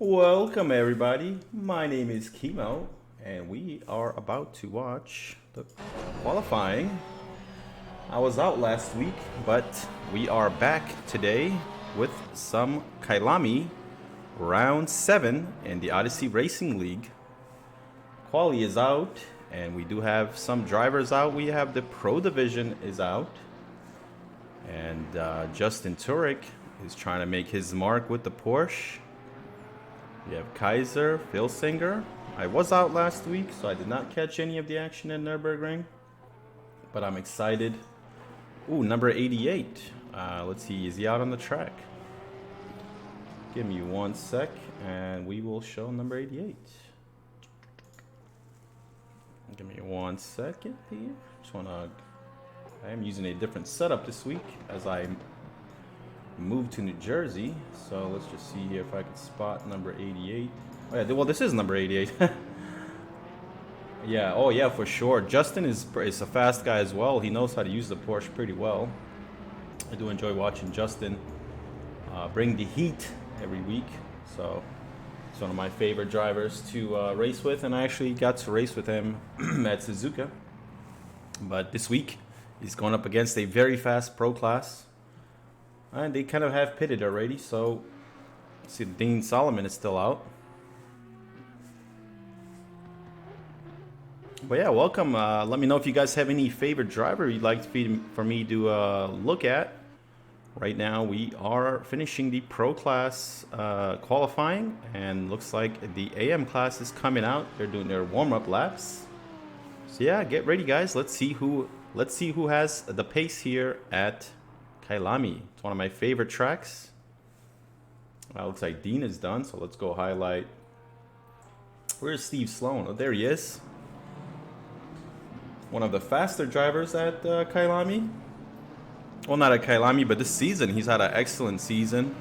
Welcome everybody, my name is Chemo and we are about to watch the qualifying. I was out last week, but we are back today with some KYALAMI round 7 in the Odyssey Racing League. Quali is out and we do have some drivers out. We have the Pro Division is out and Justin Turek is trying to make his mark with the Porsche. We have Kaiser, Filsinger. I was out last week, so I did not catch any of the action in Nürburgring, but I'm excited. Ooh, number 88. Let's see, is he out on the track? Give me 1 sec, and we will show number 88. Give me 1 second here. I am using a different setup this week as I moved to New Jersey, so let's just see here if I can spot number 88. Oh yeah, well this is number 88. Yeah, oh yeah, for sure. Justin is a fast guy as well. He knows how to use the Porsche pretty well. I do enjoy watching Justin bring the heat every week, so he's one of my favorite drivers to race with, and I actually got to race with him at Suzuka. But this week he's going up against a very fast pro class. And they kind of have pitted already, so see Dean Solomon is still out. But yeah, welcome. Let me know if you guys have any favorite driver you'd like for me to look at. Right now we are finishing the pro class qualifying, and looks like the AM class is coming out. They're doing their warm-up laps. So yeah, get ready guys. Let's see who has the pace here at KYALAMI. It's one of my favorite tracks. Looks like Dean is done, so let's go highlight. Where's Steve Sloan? Oh, there he is. One of the faster drivers at KYALAMI. Well, not at KYALAMI, but this season he's had an excellent season.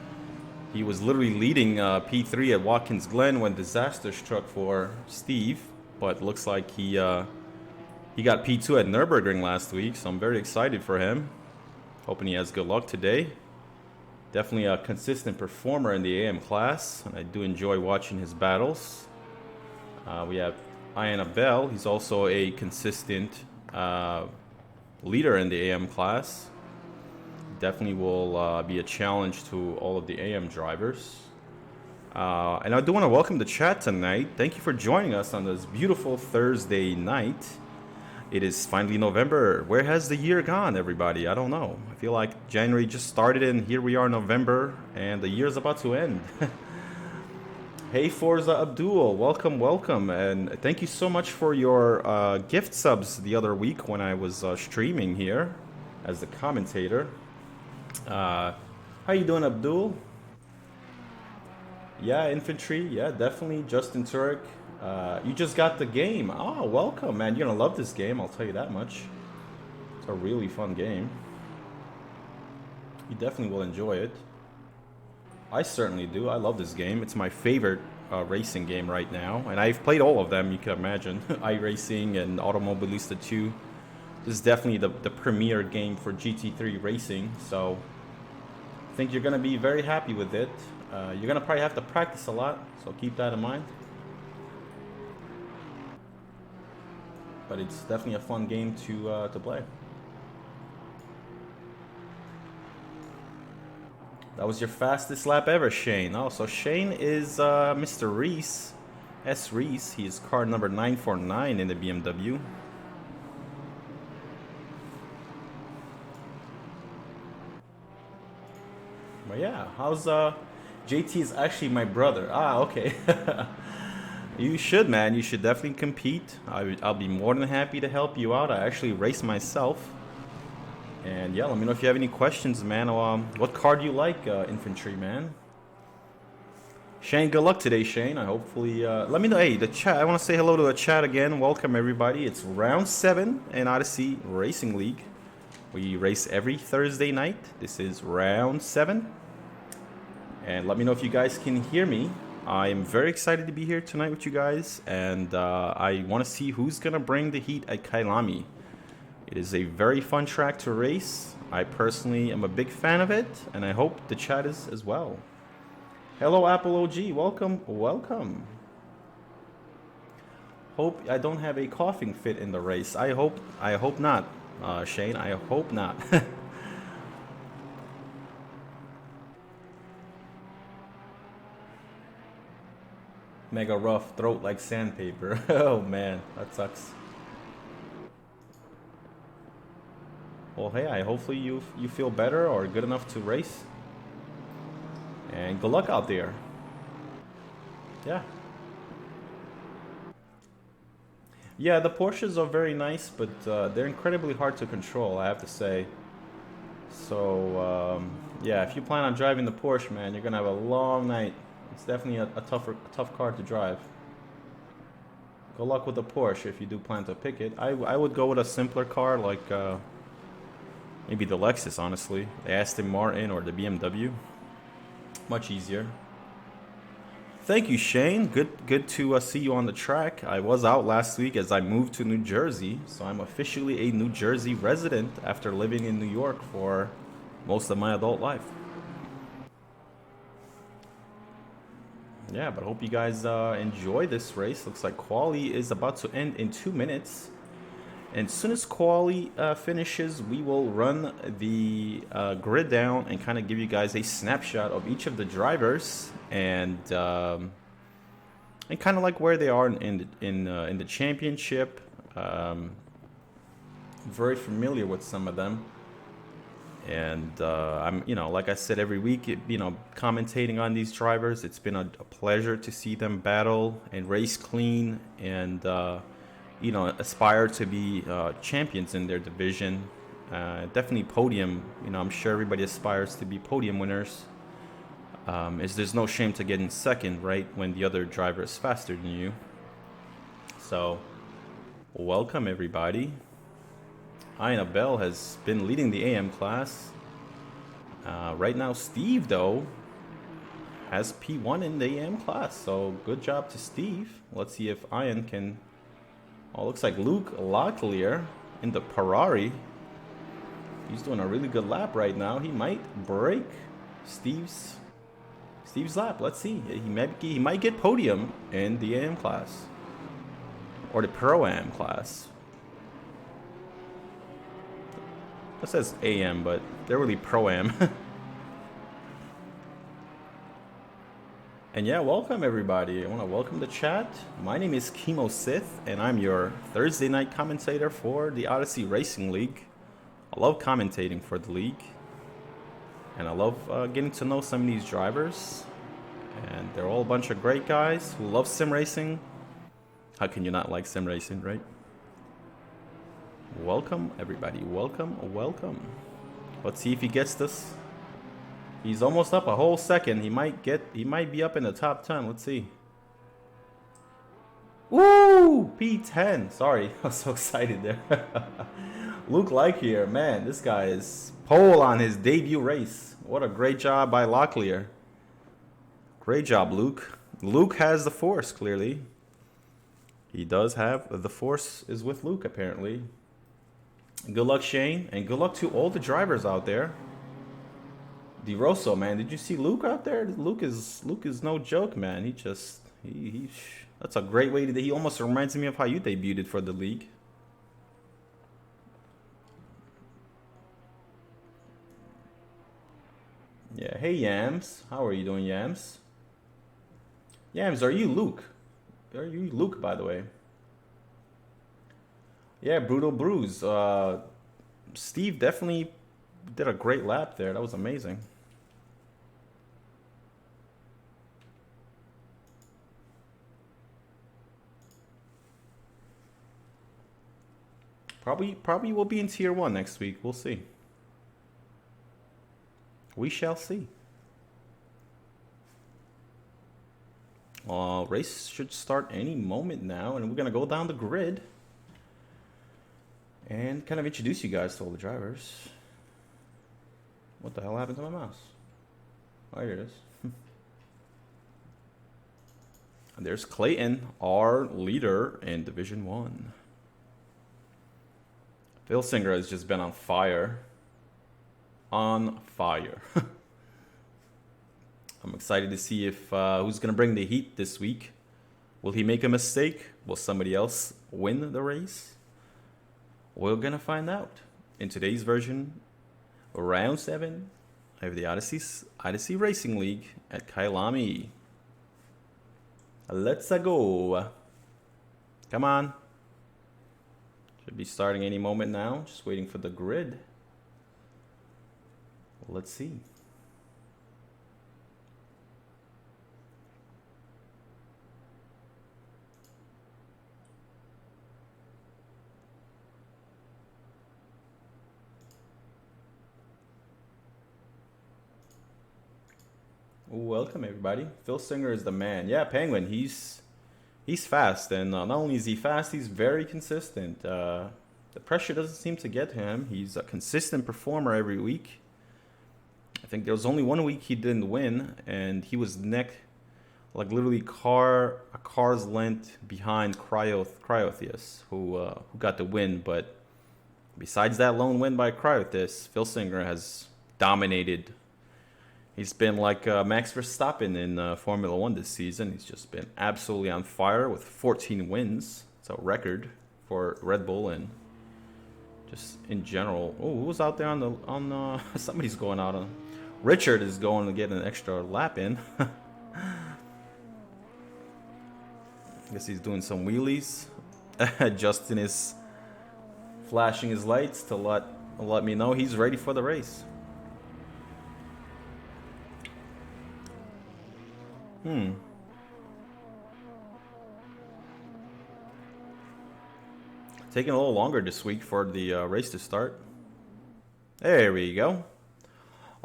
He was literally leading P3 at Watkins Glen when disaster struck for Steve, but looks like he got P2 at Nürburgring last week, so I'm very excited for him. Hoping he has good luck today. Definitely a consistent performer in the AM class, and I do enjoy watching his battles. We have Aubel. He's also a consistent leader in the AM class. Definitely will be a challenge to all of the AM drivers. And I do want to welcome the chat tonight. Thank you for joining us on this beautiful Thursday night. It is finally November. Where has the year gone, everybody? I don't know. I feel like January just started and here we are in November and the year's about to end. Hey Forza Abdul, welcome, welcome. And thank you so much for your gift subs the other week when I was streaming here as the commentator. How you doing, Abdul? Yeah, infantry. Yeah, definitely. Justin Turek. You just got the game. Oh, welcome, man. You're gonna love this game, I'll tell you that much. It's a really fun game. You definitely will enjoy it. I certainly do. I love this game. It's my favorite racing game right now, and I've played all of them, you can imagine. iRacing and Automobilista 2. This is definitely the premier game for GT3 racing, so I think you're gonna be very happy with it. You're gonna probably have to practice a lot, so keep that in mind. But it's definitely a fun game to play. That was your fastest lap ever, Shane. Oh, so Shane is Mr. Reese, S. Reese. He is car number 949 in the BMW. But yeah, how's JT is actually my brother. Ah, okay. You should, man. You should definitely compete. I'll be more than happy to help you out. I actually race myself. And yeah, let me know if you have any questions, man. What car do you like, infantry, man? Shane, good luck today, Shane. I hopefully... let me know. Hey, the chat. I want to say hello to the chat again. Welcome, everybody. It's round 7 in Odyssey Racing League. We race every Thursday night. This is round 7. And let me know if you guys can hear me. I am very excited to be here tonight with you guys, and I want to see who's going to bring the heat at KYALAMI. It is a very fun track to race. I personally am a big fan of it, and I hope the chat is as well. Hello, Apple OG. Welcome, welcome. Hope I don't have a coughing fit in the race. I hope not, Shane. I hope not. Mega rough throat like sandpaper. Oh man, that sucks. Well, hey, hopefully you feel better or good enough to race. And good luck out there. Yeah. Yeah, the Porsches are very nice, but they're incredibly hard to control, I have to say. So, yeah, if you plan on driving the Porsche, man, you're going to have a long night. It's definitely a tough car to drive. Good luck with the Porsche if you do plan to pick it. I would go with a simpler car like maybe the Lexus, honestly. The Aston Martin or the BMW. Much easier. Thank you, Shane. Good to see you on the track. I was out last week as I moved to New Jersey, so I'm officially a New Jersey resident after living in New York for most of my adult life. Yeah, but I hope you guys enjoy this race. Looks like quali is about to end in 2 minutes. And as soon as quali finishes, we will run the grid down and kind of give you guys a snapshot of each of the drivers and kind of like where they are in the championship. Very familiar with some of them, and I'm like I said every week, commentating on these drivers. It's been a pleasure to see them battle and race clean and. Aspire to be champions in their division. Definitely podium. I'm sure everybody aspires to be podium winners. There's no shame to get in second, right, when the other driver is faster than you. So, welcome everybody. Aubel has been leading the AM class. Right now, Steve, though, has P1 in the AM class. So, good job to Steve. Let's see if Ian can... Oh, looks like Luke Locklear in the Ferrari. He's doing a really good lap right now. He might break Steve's lap. Let's see. He might get podium in the AM class or the Pro-Am class. It says AM, but they're really Pro-Am. And yeah, welcome everybody. I want to welcome the chat. My name is Chemo Sith, and I'm your Thursday night commentator for the Odyssey Racing League. I love commentating for the league, and I love getting to know some of these drivers. And they're all a bunch of great guys who love sim racing. How can you not like sim racing, right? Welcome everybody. Welcome. Let's see if he gets this. He's almost up a whole second. He might be up in the top 10. Let's see. Woo! P10. Sorry, I was so excited there. Luke Locklear, man, this guy is pole on his debut race. What a great job by Locklear. Great job, Luke. Luke has the force, clearly. He does have the force is with Luke, apparently. Good luck, Shane, and good luck to all the drivers out there. DeRosso, man, did you see Luke out there? Luke is no joke, man. That's a great way to. He almost reminds me of how you debuted for the league. Yeah, hey Yams, how are you doing, Yams? Yams, are you Luke? Are you Luke, by the way? Yeah, Brutal Bruise. Steve definitely did a great lap there. That was amazing. Probably will be in tier 1 next week. We'll see. We shall see. Race should start any moment now, and we're gonna go down the grid and kind of introduce you guys to all the drivers. What the hell happened to my mouse? Oh, here it is. And there's Clayton, our leader in Division 1. Filsinger has just been on fire. On fire. I'm excited to see if who's going to bring the heat this week. Will he make a mistake? Will somebody else win the race? We're going to find out. In today's version, round 7 of the Odyssey Racing League at KYALAMI. Let's go. Come on. Should be starting any moment now. Just waiting for the grid. Let's see. Welcome everybody. Filsinger is the man. Yeah, Penguin. He's fast, and not only is he fast, he's very consistent. The pressure doesn't seem to get to him. He's a consistent performer every week. I think there was only one week he didn't win, and he was like literally a car's length behind Cryotheus, who got the win. But besides that lone win by Cryotheus, Filsinger has dominated. He's been like Max Verstappen in Formula 1 this season. He's just been absolutely on fire with 14 wins. It's a record for Red Bull and just in general. Oh, who's out there on somebody's going out on. Richard is going to get an extra lap in. I guess he's doing some wheelies. Justin is flashing his lights to let me know he's ready for the race. Taking a little longer this week for the race to start. There we go.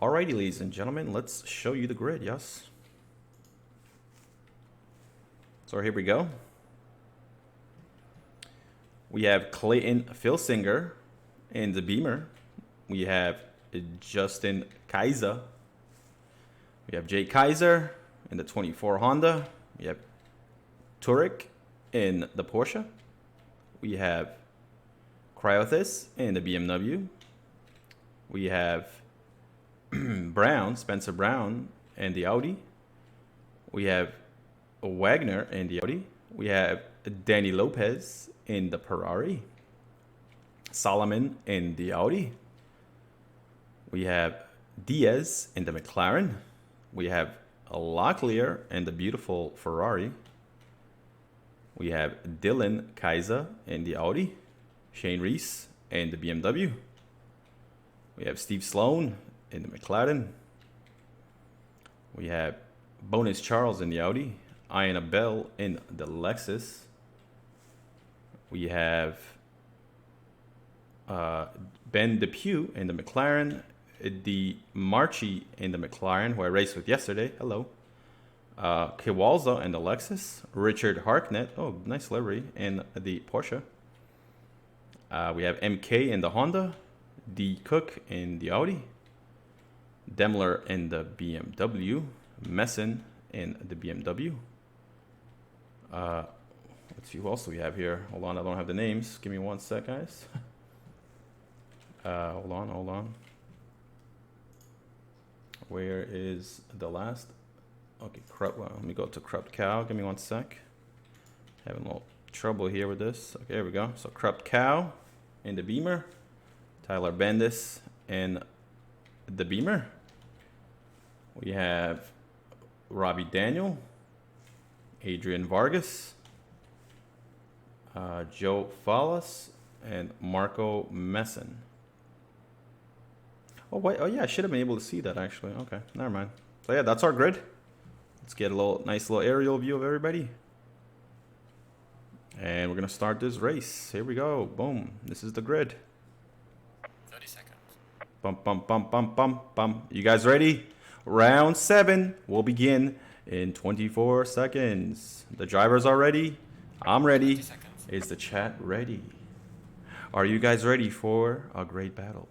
Alrighty, ladies and gentlemen, let's show you the grid, yes? So here we go. We have Clayton Filsinger in the Beamer. We have Justin Kaiser. We have Jay Kaiser in the 24 Honda. We have Turek in the Porsche. We have Cryotheus in the BMW. We have Spencer Brown in the Audi. We have Wagner in the Audi. We have Danny Lopez in the Ferrari. Solomon in the Audi. We have Diaz in the McLaren. We have Locklear and the beautiful Ferrari. We have Dylan Kaiser in the Audi. Shane Reese in the BMW. We have Steve Sloan in the McLaren. We have Bonus Charles in the Audi. Ian Aubel in the Lexus. We have Ben DePew in the McLaren. The Marchi in the McLaren, who I raced with yesterday. Hello. Kewalza in the Lexus. Richard Harknett. Oh, nice livery. In the Porsche. We have MK in the Honda. D. Cook in the Audi. Demler in the BMW. Messin in the BMW. Let's see who else do we have here. Hold on, I don't have the names. Give me 1 sec, guys. Hold on. Where is the last? Okay, let me go to Corrupt Cow. Give me 1 sec. Having a little trouble here with this. Okay, here we go. So Corrupt Cow in the Beamer. Tyler Bendis in the Beamer. We have Robbie Daniel. Adrian Vargas. Joe Fallas. And Marco Messin. Oh, wait. Oh, yeah, I should have been able to see that, actually. Okay, never mind. So, yeah, that's our grid. Let's get a nice little aerial view of everybody. And we're going to start this race. Here we go. Boom. This is the grid. 30 seconds. Bum, bum, bum, bum, bum, bum. You guys ready? Round 7 will begin in 24 seconds. The drivers are ready. I'm ready. Is the chat ready? Are you guys ready for a great battle?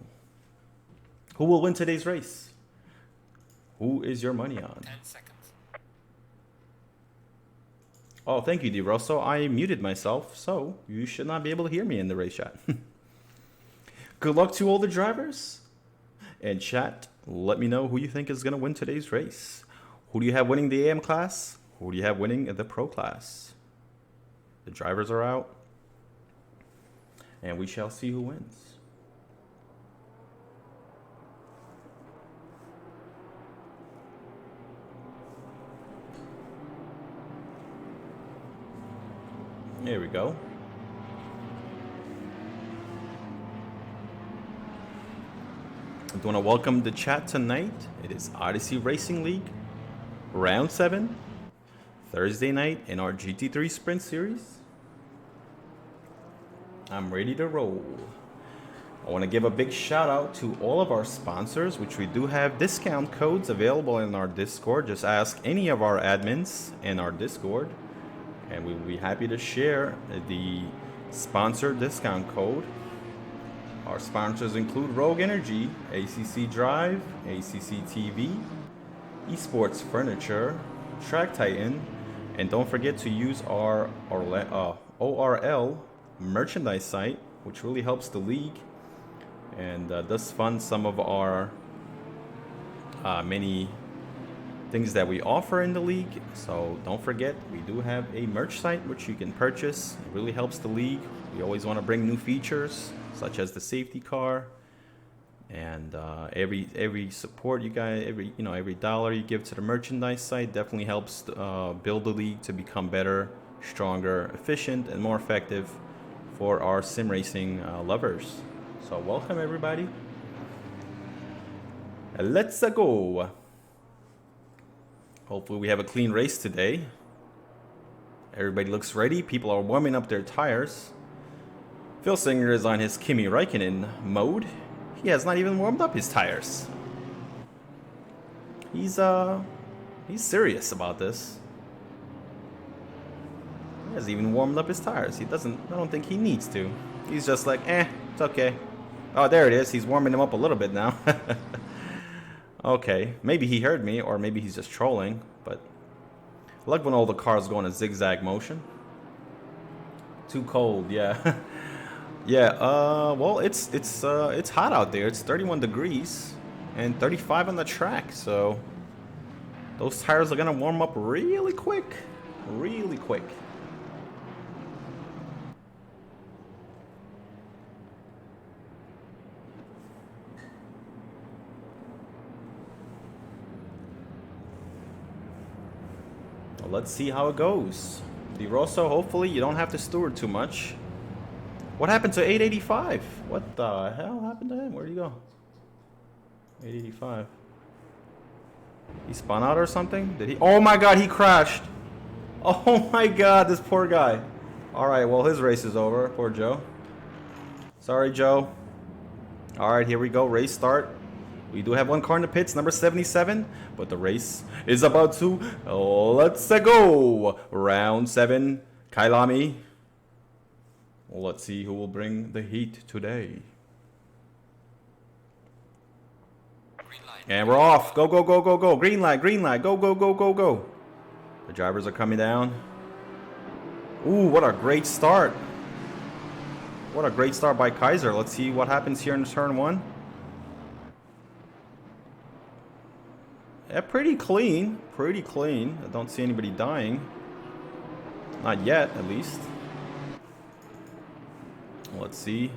Who will win today's race? Who is your money on? 10 seconds. Oh, thank you, DeRosso. I muted myself, so you should not be able to hear me in the race chat. Good luck to all the drivers. And chat, let me know who you think is going to win today's race. Who do you have winning the AM class? Who do you have winning the pro class? The drivers are out, and we shall see who wins. Here we go. I want to welcome the chat tonight. It is Odyssey Racing League, round 7, Thursday night in our GT3 Sprint Series. I'm ready to roll. I want to give a big shout out to all of our sponsors, which we do have discount codes available in our Discord. Just ask any of our admins in our Discord, and we will be happy to share the sponsor discount code. Our sponsors include Rogue Energy, ACC Drive, ACC TV, Esports Furniture, Track Titan, and don't forget to use our ORL merchandise site, which really helps the league and does fund some of our many things that we offer in the league. So don't forget, we do have a merch site which you can purchase. It really helps the league. We always want to bring new features, such as the safety car, and every support you guys, every dollar you give to the merchandise site definitely helps build the league to become better, stronger, efficient, and more effective for our sim racing lovers. So welcome everybody. Let's go. Hopefully we have a clean race today. Everybody looks ready. People are warming up their tires. Filsinger is on his Kimi Räikkönen mode. He has not even warmed up his tires. He's serious about this. He hasn't even warmed up his tires. I don't think he needs to. He's just like, it's okay. Oh, there it is. He's warming them up a little bit now. Okay, maybe he heard me, or maybe he's just trolling, but I like when all the cars go in a zigzag motion. Too cold, yeah. Yeah, well, it's hot out there. It's 31 degrees and 35 on the track, so those tires are gonna warm up really quick, really quick. Well, let's see how it goes. De Rosso, hopefully you don't have to steward too much. What happened to 885? What the hell happened to him? Where'd he go? 885. He spun out or something? Did he? Oh my god, he crashed. Oh my god, this poor guy. Alright, well, his race is over. Poor Joe. Sorry, Joe. Alright, here we go. Race start. We do have one car in the pits, number 77. But the race is about to... Let's go. Round 7. KYALAMI. Well, let's see who will bring the heat today. And we're off. Go, go, go, go, go. Green light, green light. Go, go, go, go, go. The drivers are coming down. Ooh, what a great start. What a great start by Kaiser. Let's see what happens here in turn 1. Yeah, pretty clean. Pretty clean. I don't see anybody dying. Not yet, at least. Let's see.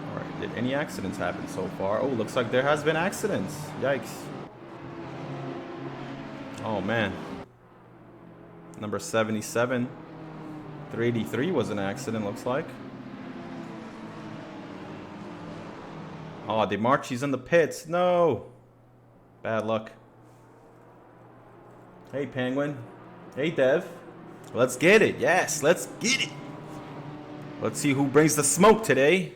Alright, did any accidents happen so far? Oh, looks like there has been accidents. Yikes. Oh, man. Number 77. 383 was an accident, looks like. Oh, DeMarchi's in the pits. No. Bad luck. Hey, Penguin. Hey, Dev. Let's get it. Yes, let's get it. Let's see who brings the smoke today.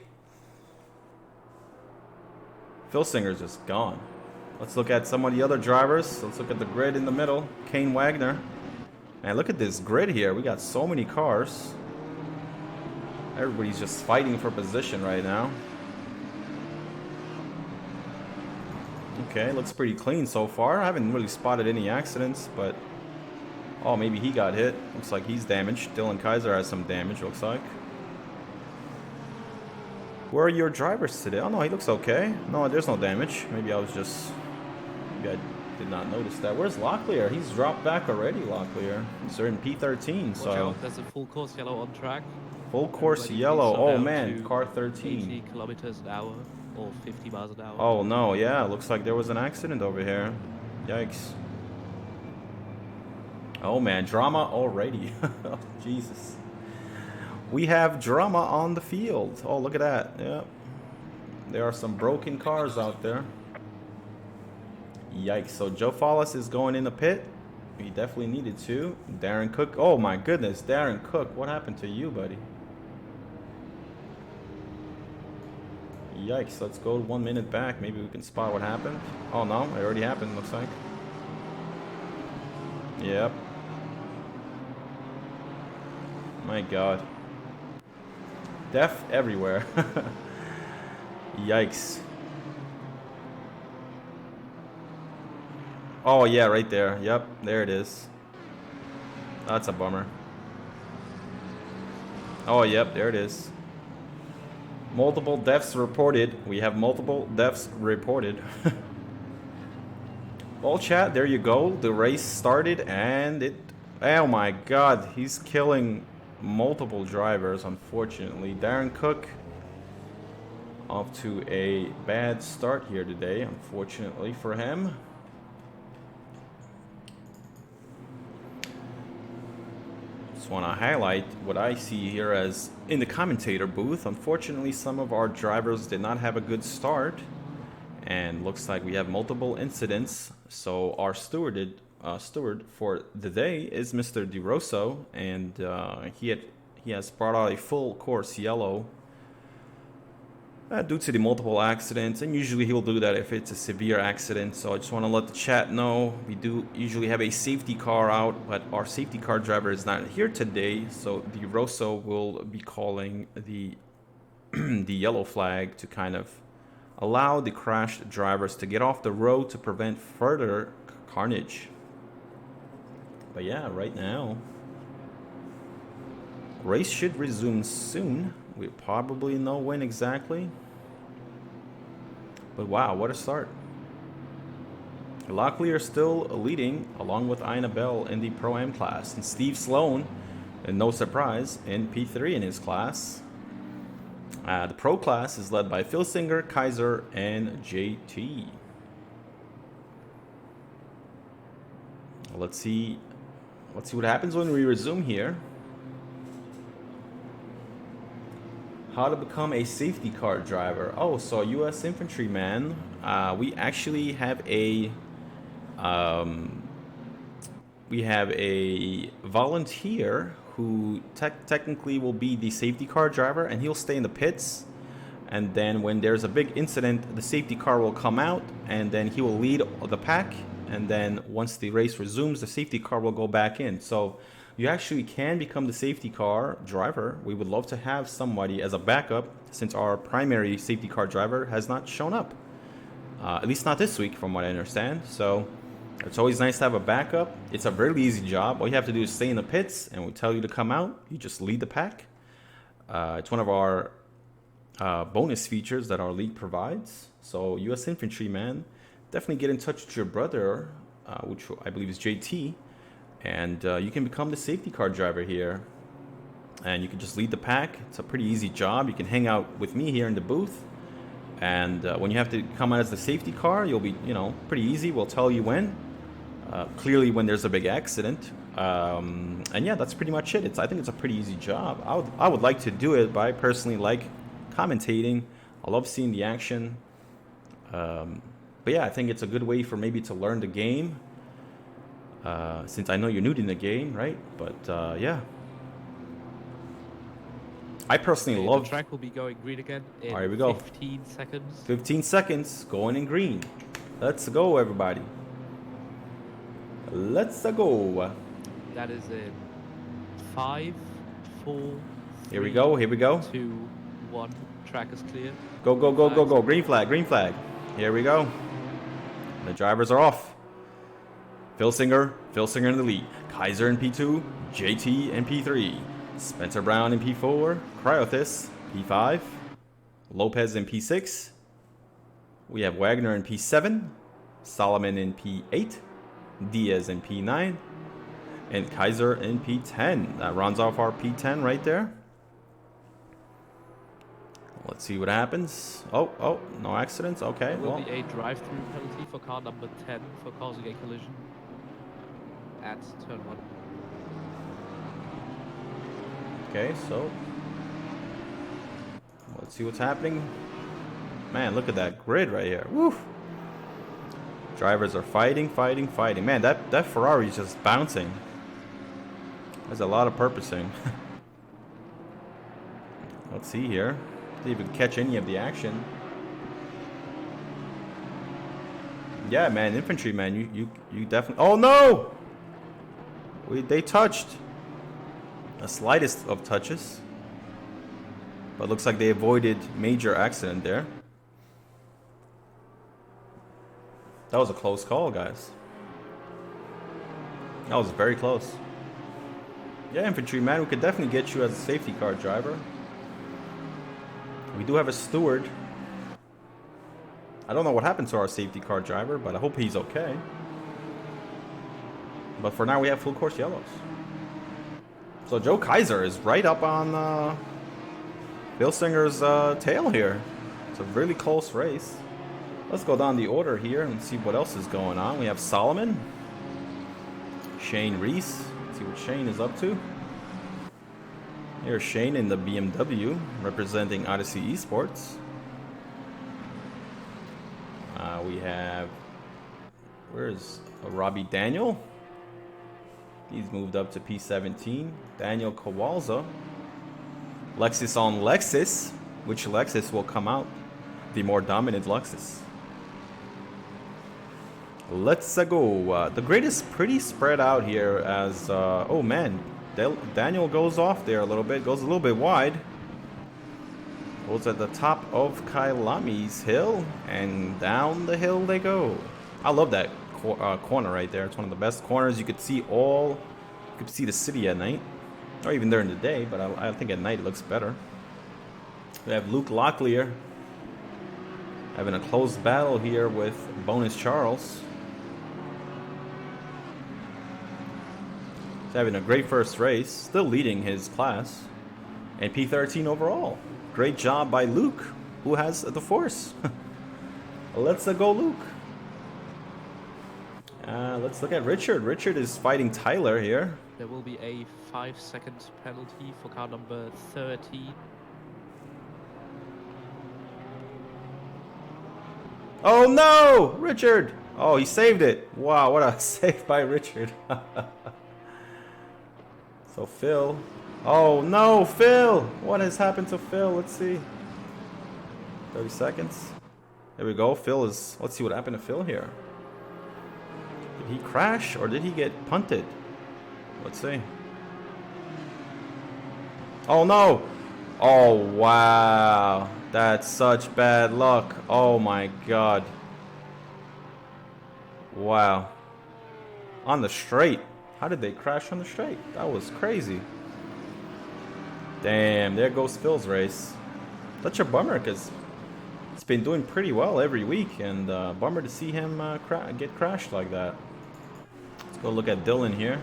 Filsinger's just gone. Let's look at some of the other drivers. Let's look at the grid in the middle. Kane Wagner. Man, look at this grid here. We got so many cars. Everybody's just fighting for position right now. Okay, looks pretty clean so far. I haven't really spotted any accidents, but... Oh, maybe he got hit. Looks like he's damaged. Dylan Kaiser has some damage, looks like. Where are your drivers today? Oh, no, he looks okay. No, there's no damage. Maybe Maybe I did not notice that. Where's Locklear? He's dropped back already, Locklear. He's in P13, Watch so... out, there's a full course yellow on track. Full course Everybody yellow. please slow Oh down man, to car 13. 80 kilometers an hour or 50 miles an hour. Oh no, yeah, looks like there was an accident over here. Yikes. Oh man, drama already. Oh, Jesus. We have drama on the field. Oh, look at that. Yeah. There are some broken cars out there. Yikes. So Joe Fallas is going in the pit. He definitely needed to. Darren Cook. Oh my goodness, Darren Cook. What happened to you, buddy? Yikes. Let's go 1 minute back. Maybe we can spot what happened. Oh no, it already happened, looks like. Yep. My God. Death everywhere. Yikes. Oh yeah, right there. Yep, there it is. That's a bummer. Oh yep, there it is. Multiple deaths reported. We have multiple deaths reported. Well, chat, there you go. The race started and it... Oh my God, he's killing multiple drivers, unfortunately. Darren Cook off to a bad start here today, unfortunately for him. Just want to highlight what I see here as in the commentator booth. Unfortunately, some of our drivers did not have a good start, and looks like we have multiple incidents. So our steward for the day is Mr. DeRosso, and he has brought out a full course yellow due to the multiple accidents, and usually he'll do that if it's a severe accident. So I just want to let the chat know we do usually have a safety car out, but our safety car driver is not here today, so DeRosso will be calling the the yellow flag to kind of allow the crashed drivers to get off the road to prevent further carnage. But yeah, right now race should resume soon. We probably know when exactly. But wow, what a start. Locklear still leading along with Aubel in the Pro-Am class. And Steve Sloan, and no surprise, in P3 in his class. The Pro class is led by Filsinger, Kaiser, and JT. Let's see what happens when we resume here. How to become a safety car driver. Oh, so U.S. infantryman. We actually have a volunteer who technically will be the safety car driver, and he'll stay in the pits. And then when there's a big incident, the safety car will come out, and then he will lead the pack. And then once the race resumes, the safety car will go back in. So you actually can become the safety car driver. We would love to have somebody as a backup, since our primary safety car driver has not shown up. At least not this week, from what I understand. So it's always nice to have a backup. It's a very easy job. All you have to do is stay in the pits, and we tell you to come out. You just lead the pack. It's one of our bonus features that our league provides. So U.S. infantryman, definitely get in touch with your brother, which I believe is JT. And you can become the safety car driver here, and you can just lead the pack. It's a pretty easy job. You can hang out with me here in the booth, and when you have to come out as the safety car, you'll be, pretty easy. We'll tell you when, clearly when there's a big accident, and yeah, that's pretty much it. I think it's a pretty easy job. I would like to do it, but I personally like commentating. I love seeing the action, but yeah, I think it's a good way for maybe to learn the game. Since I know you're new to the game, right? But yeah, I personally love. The track will be going green again in All right, here we go. 15 seconds. 15 seconds going in green. Let's go, everybody. Let's go. That is in 5, 4. Here we go. Here we go. 2, 1. Track is clear. Go, go, go, go, go. Green flag. Green flag. Here we go. The drivers are off. Filsinger in the lead. Kaiser in P2, JT in P3, Spencer Brown in P4, Cryothis P5, Lopez in P6. We have Wagner in P7, Solomon in P8, Diaz in P9, and Kaiser in P10. That rounds off our P10 right there. Let's see what happens. Oh, no accidents. Okay, There will well, be a drive-through penalty for car number 10 for causing a collision at turn 1. okay, so let's see what's happening. Man, look at that grid right here. Woo! Drivers are fighting. Man, that Ferrari is just bouncing. There's a lot of purposing. Let's see here. Didn't even catch any of the action. Yeah, man, infantry, man, you definitely. Oh no! They touched. The slightest of touches. But looks like they avoided major accident there. That was a close call, guys. That was very close. Yeah, infantry, man, we could definitely get you as a safety car driver. We do have a steward. I don't know what happened to our safety car driver, but I hope he's okay. But for now, we have full course yellows. So Joe Kaiser is right up on Filsinger's tail here. It's a really close race. Let's go down the order here and see what else is going on. We have Solomon, Shane Reese. Let's see what Shane is up to. Here's Shane in the BMW representing Odyssey Esports. We have, where's Robbie Daniel? He's moved up to P17. Daniel Kowalza. Lexus on Lexus. Which Lexus will come out? The more dominant Lexus. Let's go. The grid is pretty spread out here as, oh man, Daniel goes off there a little bit, goes a little bit wide. Goes at the top of KYALAMI's hill, and down the hill they go. I love that corner right there. It's one of the best corners. You could see the city at night, or even during the day, but I think at night it looks better. We have Luke Locklear having a close battle here with Bonus Charles. He's having a great first race, still leading his class, and P13 overall. Great job by Luke, who has the force. Let's go, Luke. Let's look at Richard. Richard is fighting Tyler here. There will be a 5-second penalty for car number 13. Oh no, Richard! Oh, he saved it. Wow, what a save by Richard. So Phil. Oh no, Phil! What has happened to Phil? Let's see. 30 seconds. There we go. Phil is. Let's see what happened to Phil here. Did he crash or did he get punted? Let's see. Oh no! Oh wow. That's such bad luck. Oh my god. Wow. On the straight. How did they crash on the straight? That was crazy. Damn, there goes Phil's race. Such a bummer because it's been doing pretty well every week, and bummer to see him get crashed like that. Let's go look at Dylan here.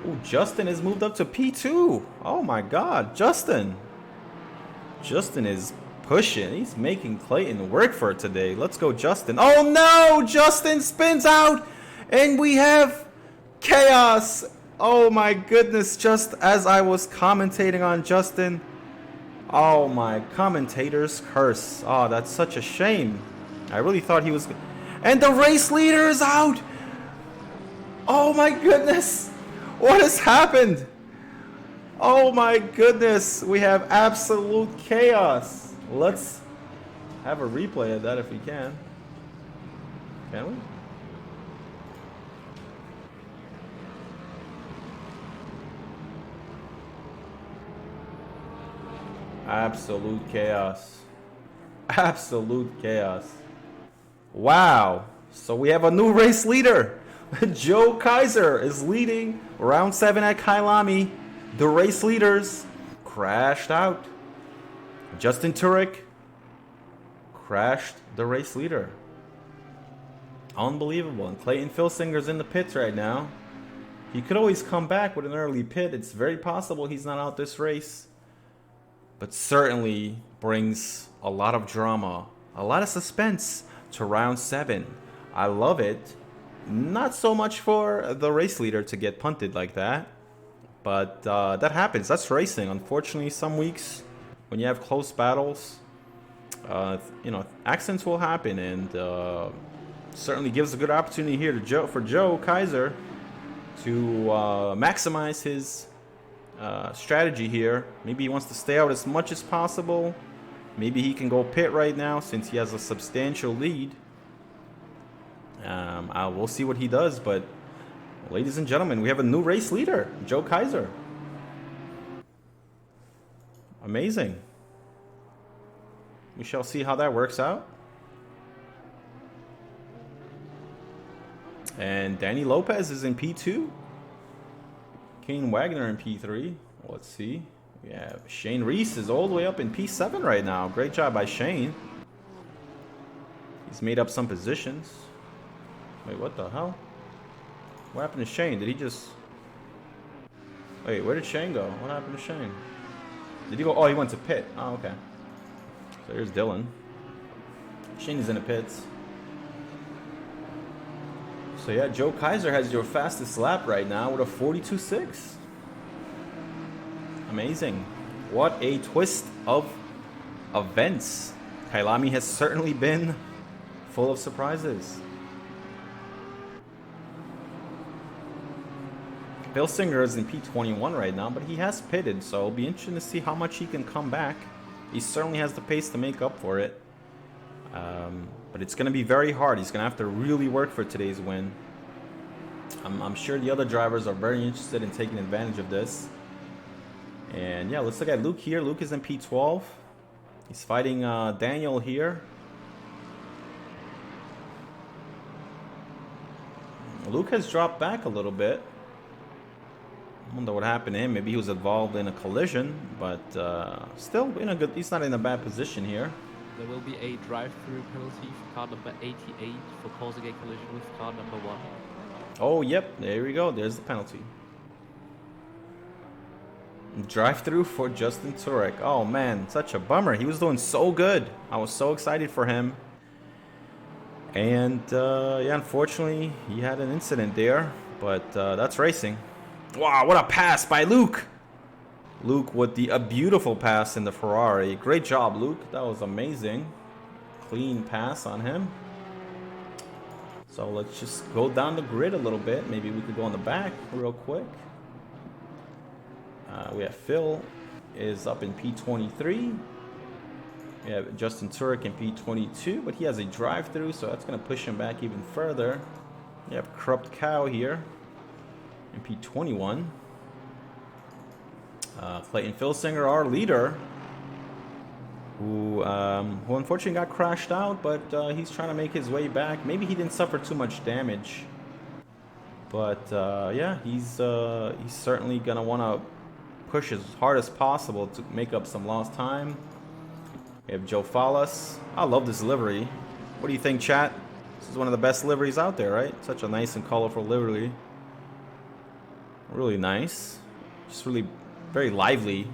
Ooh, Justin has moved up to P2. Oh my god, Justin. Justin is pushing. He's making Clayton work for it today. Let's go, Justin. Oh no, Justin spins out, and we have chaos. Oh my goodness, just as I was commentating on Justin. Oh my, commentator's curse. Oh, that's such a shame. I really thought he was... And the race leader is out! Oh my goodness! What has happened? Oh my goodness, we have absolute chaos. Let's have a replay of that if we can. Can we? Absolute chaos. Absolute chaos. Wow. So we have a new race leader. Joe Kaiser is leading round 7 at KYALAMI. The race leaders crashed out. Justin Turek crashed the race leader. Unbelievable. And Clayton Filsinger's in the pits right now. He could always come back with an early pit. It's very possible he's not out this race. But certainly brings a lot of drama, a lot of suspense to round 7. I love it. Not so much for the race leader to get punted like that. But that happens. That's racing. Unfortunately, some weeks when you have close battles, you know, accidents will happen. And certainly gives a good opportunity here to for Joe Kaiser to maximize his strategy here. Maybe he wants to stay out as much as possible. Maybe he can go pit right now since he has a substantial lead. We'll see what he does, but ladies and gentlemen, we have a new race leader, Joe Kaiser. Amazing. We shall see how that works out. And Danny Lopez is in P2. Kane Wagner in P3. Let's see. We have Shane Reese is all the way up in P7 right now. Great job by Shane. He's made up some positions. Wait, what the hell? What happened to Shane? Did he just... Wait, where did Shane go? What happened to Shane? Did he go... Oh, he went to pit. Oh, okay. So here's Dylan. Shane is in the pits. So yeah, Joe Kaiser has your fastest lap right now with a 42.6. Amazing. What a twist of events. KYALAMI has certainly been full of surprises. Filsinger is in P21 right now, but he has pitted, so it'll be interesting to see how much he can come back. He certainly has the pace to make up for it. But it's going to be very hard. He's going to have to really work for today's win. I'm sure the other drivers are very interested in taking advantage of this. And yeah, let's look at Luke here. Luke is in P12. He's fighting Daniel here. Luke has dropped back a little bit. I wonder what happened to him. Maybe he was involved in a collision, but still in a good. He's not in a bad position here. There will be a drive-through penalty for car number 88 for causing a collision with car number 1. Oh, yep. There we go. There's the penalty. Drive-through for Justin Turek. Oh, man. Such a bummer. He was doing so good. I was so excited for him. And, yeah, unfortunately, he had an incident there. But that's racing. Wow, what a pass by Luke. Luke with a beautiful pass in the Ferrari. Great job, Luke. That was amazing. Clean pass on him. So let's just go down the grid a little bit. Maybe we could go on the back real quick. We have Phil is up in P23. We have Justin Turek in P22, but he has a drive-through, so that's going to push him back even further. We have Corrupt Cow here in P21. Clayton Filsinger, our leader, who unfortunately got crashed out, but he's trying to make his way back. Maybe he didn't suffer too much damage, but yeah, he's certainly gonna want to push as hard as possible to make up some lost time. We have Joe Fallas. I love this livery. What do you think, chat? This is one of the best liveries out there, right? Such a nice and colorful livery. Really nice. Just really very lively.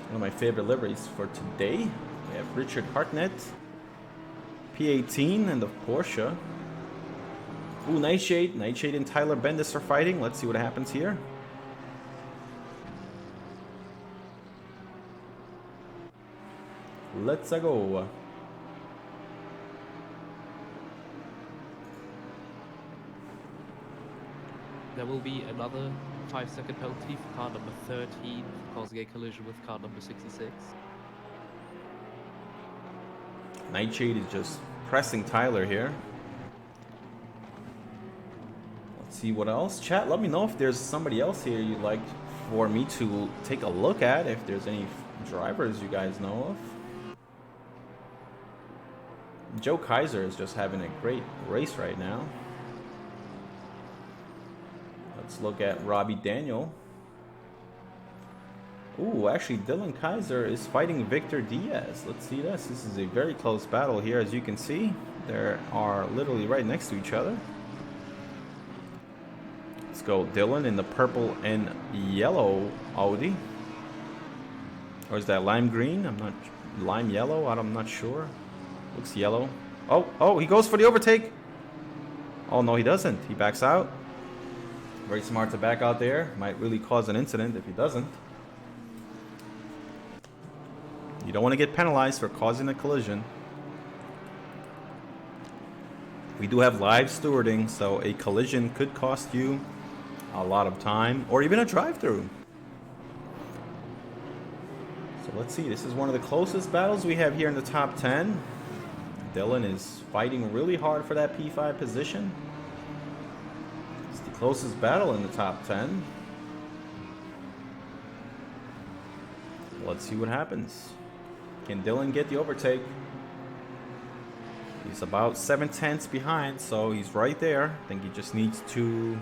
One of my favorite liveries for today. We have Richard Hartnett, P18, and the Porsche. Ooh, Nightshade. Nightshade and Tyler Bendis are fighting. Let's see what happens here. Let's go. There will be another 5-second penalty for car number 13 causing a collision with car number 66. Nightshade is just pressing Tyler here. Let's see what else. Chat, let me know if there's somebody else here you'd like for me to take a look at, if there's any drivers you guys know of. Joe Kaiser is just having a great race right now. Let's look at Robbie Daniel. Ooh, actually Dylan Kaiser is fighting Victor Diaz. Let's see this. This is a very close battle here, as you can see. They are literally right next to each other. Let's go Dylan in the purple and yellow Audi. Or is that lime green? I'm not... Lime yellow? I'm not sure. Looks yellow. Oh, he goes for the overtake. Oh, no, he doesn't. He backs out. Very smart to back out there. Might really cause an incident if he doesn't. You don't want to get penalized for causing a collision. We do have live stewarding, so a collision could cost you a lot of time or even a drive-through. So let's see. This is one of the closest battles we have here in the top 10. Dylan is fighting really hard for that P5 position. It's the closest battle in the top 10. Let's see what happens. Can Dylan get the overtake? He's about 7/10 behind, so he's right there. I think he just needs to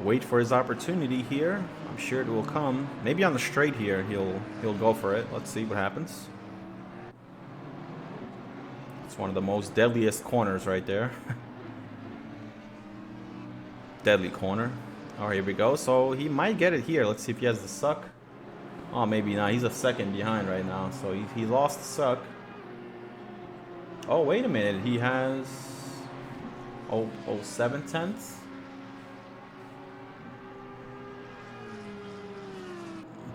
wait for his opportunity here. I'm sure it will come. Maybe on the straight here, he'll go for it. Let's see what happens. It's one of the most deadliest corners right there. Deadly corner. All right, here we go. So he might get it here. Let's see if he has the suck. Oh, maybe not. He's a second behind right now, so he lost the suck. Oh, wait a minute. He has 7/10.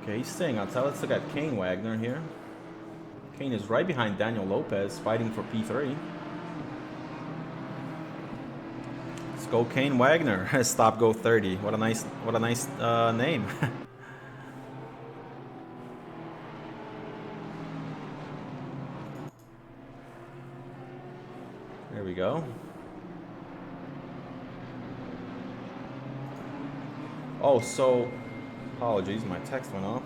Okay, he's staying on top. Let's look at Kane Wagner here. Kane is right behind Daniel Lopez, fighting for P3. Let's go, Kane Wagner. Stop go 30. What a nice name. There we go. Oh, so apologies, my text went off.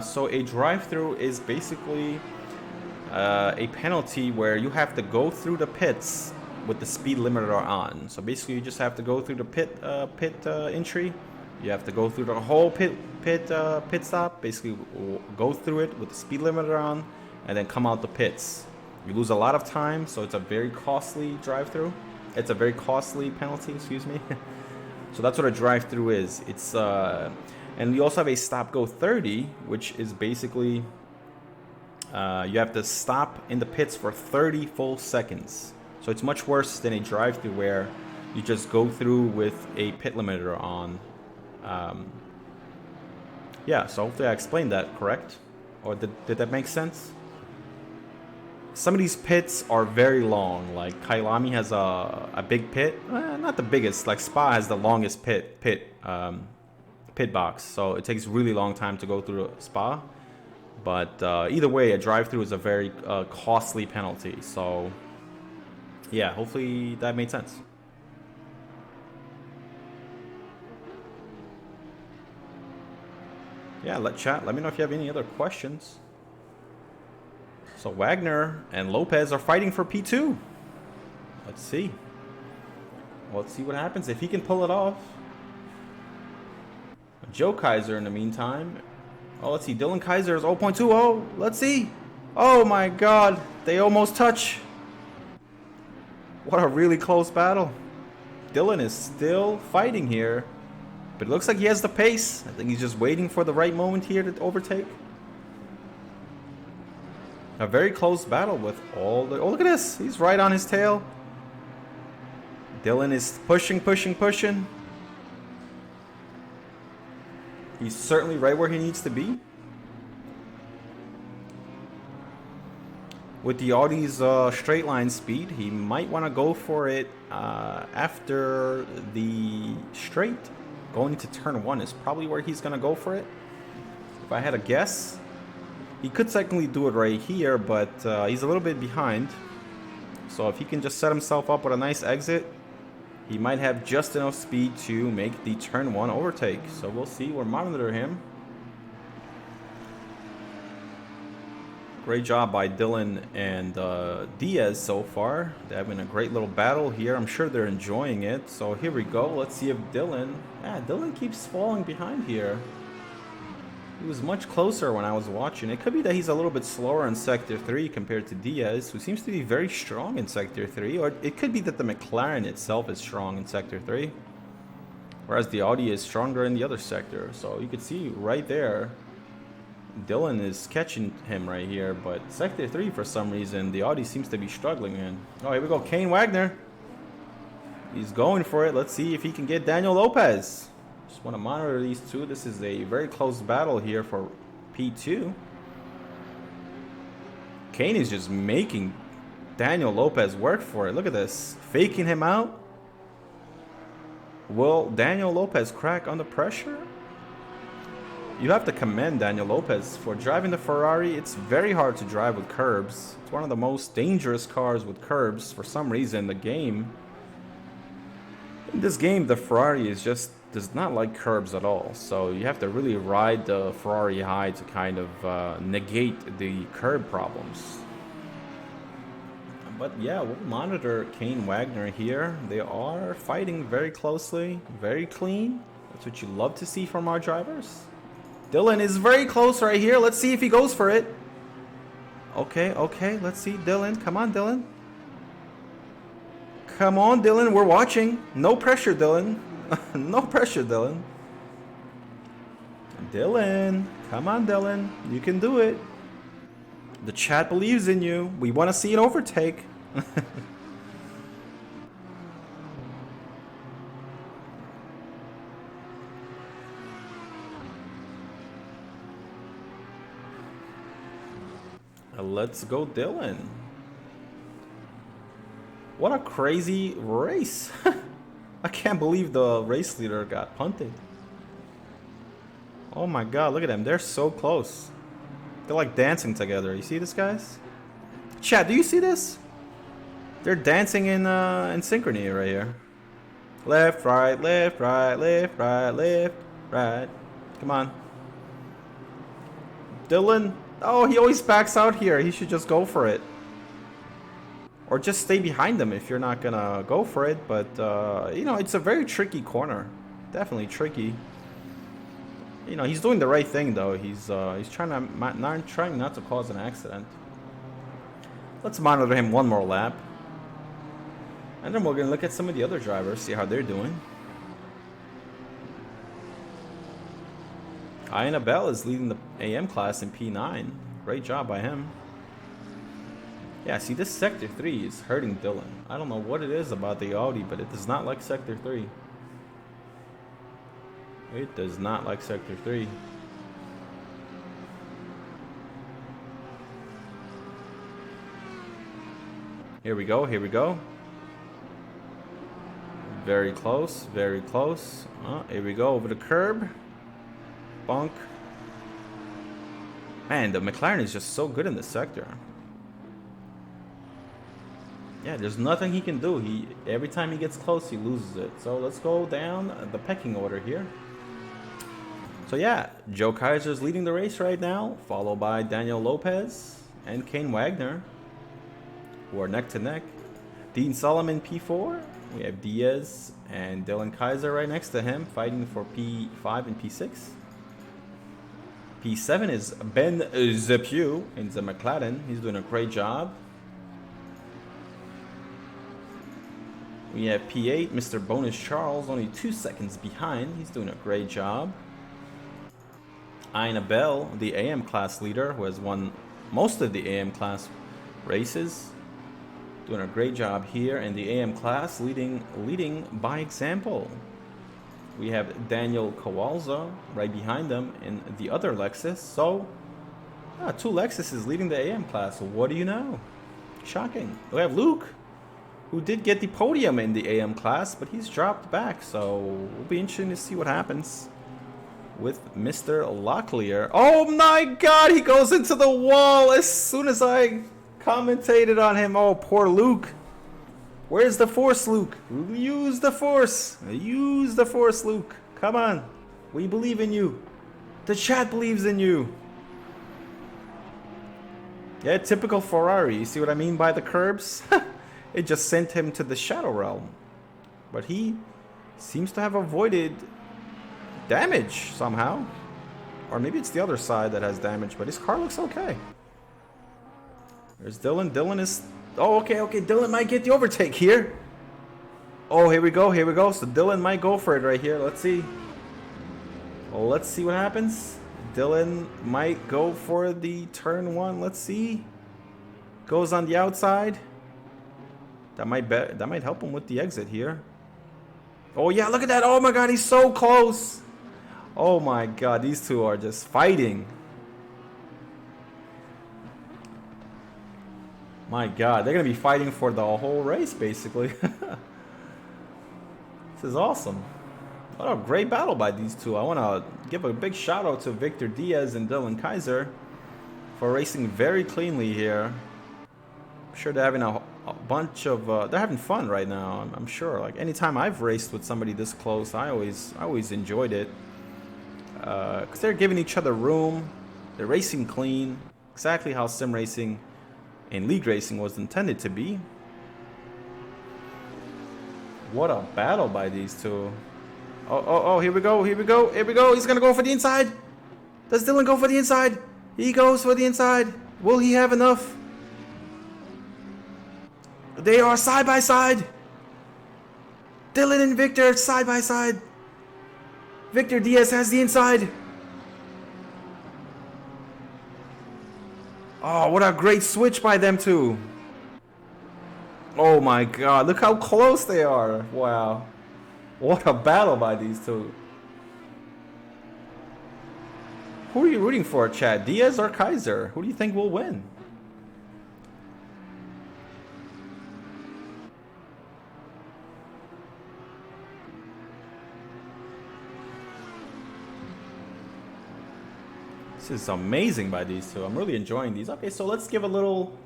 So a drive-through is basically a penalty where you have to go through the pits with the speed limiter on. So basically, you just have to go through the pit entry. You have to go through the whole pit stop. Basically, go through it with the speed limiter on, and then come out the pits. You lose a lot of time, so it's a very costly drive-through. It's a very costly penalty, excuse me. So that's what a drive-through is. It's and we also have a stop-go 30, which is basically you have to stop in the pits for 30 full seconds. So it's much worse than a drive-through where you just go through with a pit limiter on. Yeah, so hopefully I explained that correct. Or did that make sense? Some of these pits are very long. Like KYALAMI has a big pit. Not the biggest. Like Spa has the longest pit box. So it takes a really long time to go through Spa. But either way, a drive-through is a very costly penalty. So yeah, hopefully that made sense. Yeah, let me know if you have any other questions. So Wagner and Lopez are fighting for P2. Let's see. Let's see what happens if he can pull it off. Joe Kaiser in the meantime. Oh, let's see. Dylan Kaiser is 0.2. Oh, let's see. Oh my God. They almost touch. What a really close battle. Dylan is still fighting here. But it looks like he has the pace. I think he's just waiting for the right moment here to overtake. A very close battle with all the... Oh, look at this. He's right on his tail. Dylan is pushing. He's certainly right where he needs to be. With the Audi's straight line speed, he might want to go for it after the straight. Going to turn 1 is probably where he's going to go for it. If I had a guess, he could technically do it right here, but he's a little bit behind. So if he can just set himself up with a nice exit, he might have just enough speed to make the turn 1 overtake. So we'll see. We'll monitor him. Great job by Dylan and Diaz so far. They're having a great little battle here. I'm sure they're enjoying it. So here we go. Let's see if Dylan... Yeah, Dylan keeps falling behind here. He was much closer when I was watching. It could be that he's a little bit slower in Sector 3 compared to Diaz, who seems to be very strong in Sector 3. Or it could be that the McLaren itself is strong in Sector 3, whereas the Audi is stronger in the other sector. So you could see right there, Dylan is catching him right here. But Sector 3, for some reason, the Audi seems to be struggling in. Oh, here we go. Kane Wagner. He's going for it. Let's see if he can get Daniel Lopez. Just want to monitor these two. This is a very close battle here for P2. Kane is just making Daniel Lopez work for it. Look at this. Faking him out. Will Daniel Lopez crack under pressure? You have to commend Daniel Lopez for driving the Ferrari. It's very hard to drive with curbs. It's one of the most dangerous cars with curbs. For some reason, in this game, the Ferrari does not like curbs at all. So you have to really ride the Ferrari high to kind of negate the curb problems. But yeah, we'll monitor Kane Wagner here. They are fighting very closely, very clean. That's what you love to see from our drivers. Dylan is very close right here. Let's see if he goes for it. Okay, let's see. Dylan, come on, Dylan. Come on, Dylan, we're watching. No pressure, Dylan. No pressure, Dylan. Dylan, come on, Dylan. You can do it. The chat believes in you. We want to see an overtake. Let's go, Dylan. What a crazy race. I can't believe the race leader got punted. Oh my god, look at them. They're so close. They're like dancing together. You see this, guys? Chat, do you see this? They're dancing in synchrony right here. Left, right, left, right, left, right, left, right. Come on. Dylan. Oh, he always backs out here. He should just go for it. Or just stay behind them if you're not gonna go for it. But, you know, it's a very tricky corner. Definitely tricky. You know, he's doing the right thing, though. He's trying not to cause an accident. Let's monitor him one more lap. And then we're going to look at some of the other drivers, see how they're doing. Aubel is leading the AM class in P9. Great job by him. Yeah, see, this Sector 3 is hurting Dylan. I don't know what it is about the Audi, but it does not like Sector 3. It does not like Sector 3. Here we go, here we go. Very close, very close. Here we go, over the curb. Bonk. Man, the McLaren is just so good in this sector. Yeah, there's nothing he can do. Every time he gets close, he loses it. So let's go down the pecking order here. So yeah, Joe Kaiser's leading the race right now, followed by Daniel Lopez and Kane Wagner, who are neck to neck. Dean Solomon P4. We have Diaz and Dylan Kaiser right next to him, fighting for P5 and P6. P7 is Ben DePew in the McLaren. He's doing a great job. We have P8, Mr. Bonus Charles, only 2 seconds behind. He's doing a great job. Aubel, the AM class leader, who has won most of the AM class races, doing a great job here in the AM class, leading by example. We have Daniel Kowalza right behind them in the other Lexus. So, 2 Lexuses leading the AM class. What do you know? Shocking. We have Luke, who did get the podium in the AM class, but he's dropped back. So, it'll be interesting to see what happens with Mr. Locklear. Oh my god, he goes into the wall as soon as I commentated on him. Oh, poor Luke. Where's the force, Luke? Use the force. Use the force, Luke. Come on. We believe in you. The chat believes in you. Yeah, typical Ferrari. You see what I mean by the curbs? It just sent him to the Shadow Realm. But he seems to have avoided damage somehow. Or maybe it's the other side that has damage, but his car looks okay. There's Dylan. Dylan is... Oh, okay, okay. Dylan might get the overtake here. Oh, here we go, here we go. So Dylan might go for it right here. Let's see. Well, let's see what happens. Dylan might go for the turn one. Let's see. Goes on the outside. That might help him with the exit here. Oh yeah, look at that. Oh my god, he's so close. Oh my god, these two are just fighting. My god, they're gonna be fighting for the whole race basically. This is awesome. What a great battle by these two. I want to give a big shout out to Victor Diaz and Dylan Kaiser for racing very cleanly here. I'm sure they're having a bunch of they're having fun right now. I'm sure. Like anytime I've raced with somebody this close, I always enjoyed it because they're giving each other room. They're racing clean, exactly how sim racing and league racing was intended to be. What a battle by these two. Oh, here we go, here we go, here we go. He's gonna go for the inside. Does Dylan go for the inside? He goes for the inside. Will he have enough? They are side by side. Dylan and Victor side by side. Victor Diaz has the inside. Oh, what a great switch by them two. Oh my god, look how close they are. Wow. What a battle by these two. Who are you rooting for, Chad? Diaz or Kaiser? Who do you think will win? This is amazing by these two. I'm really enjoying these. Okay, so let's give a little...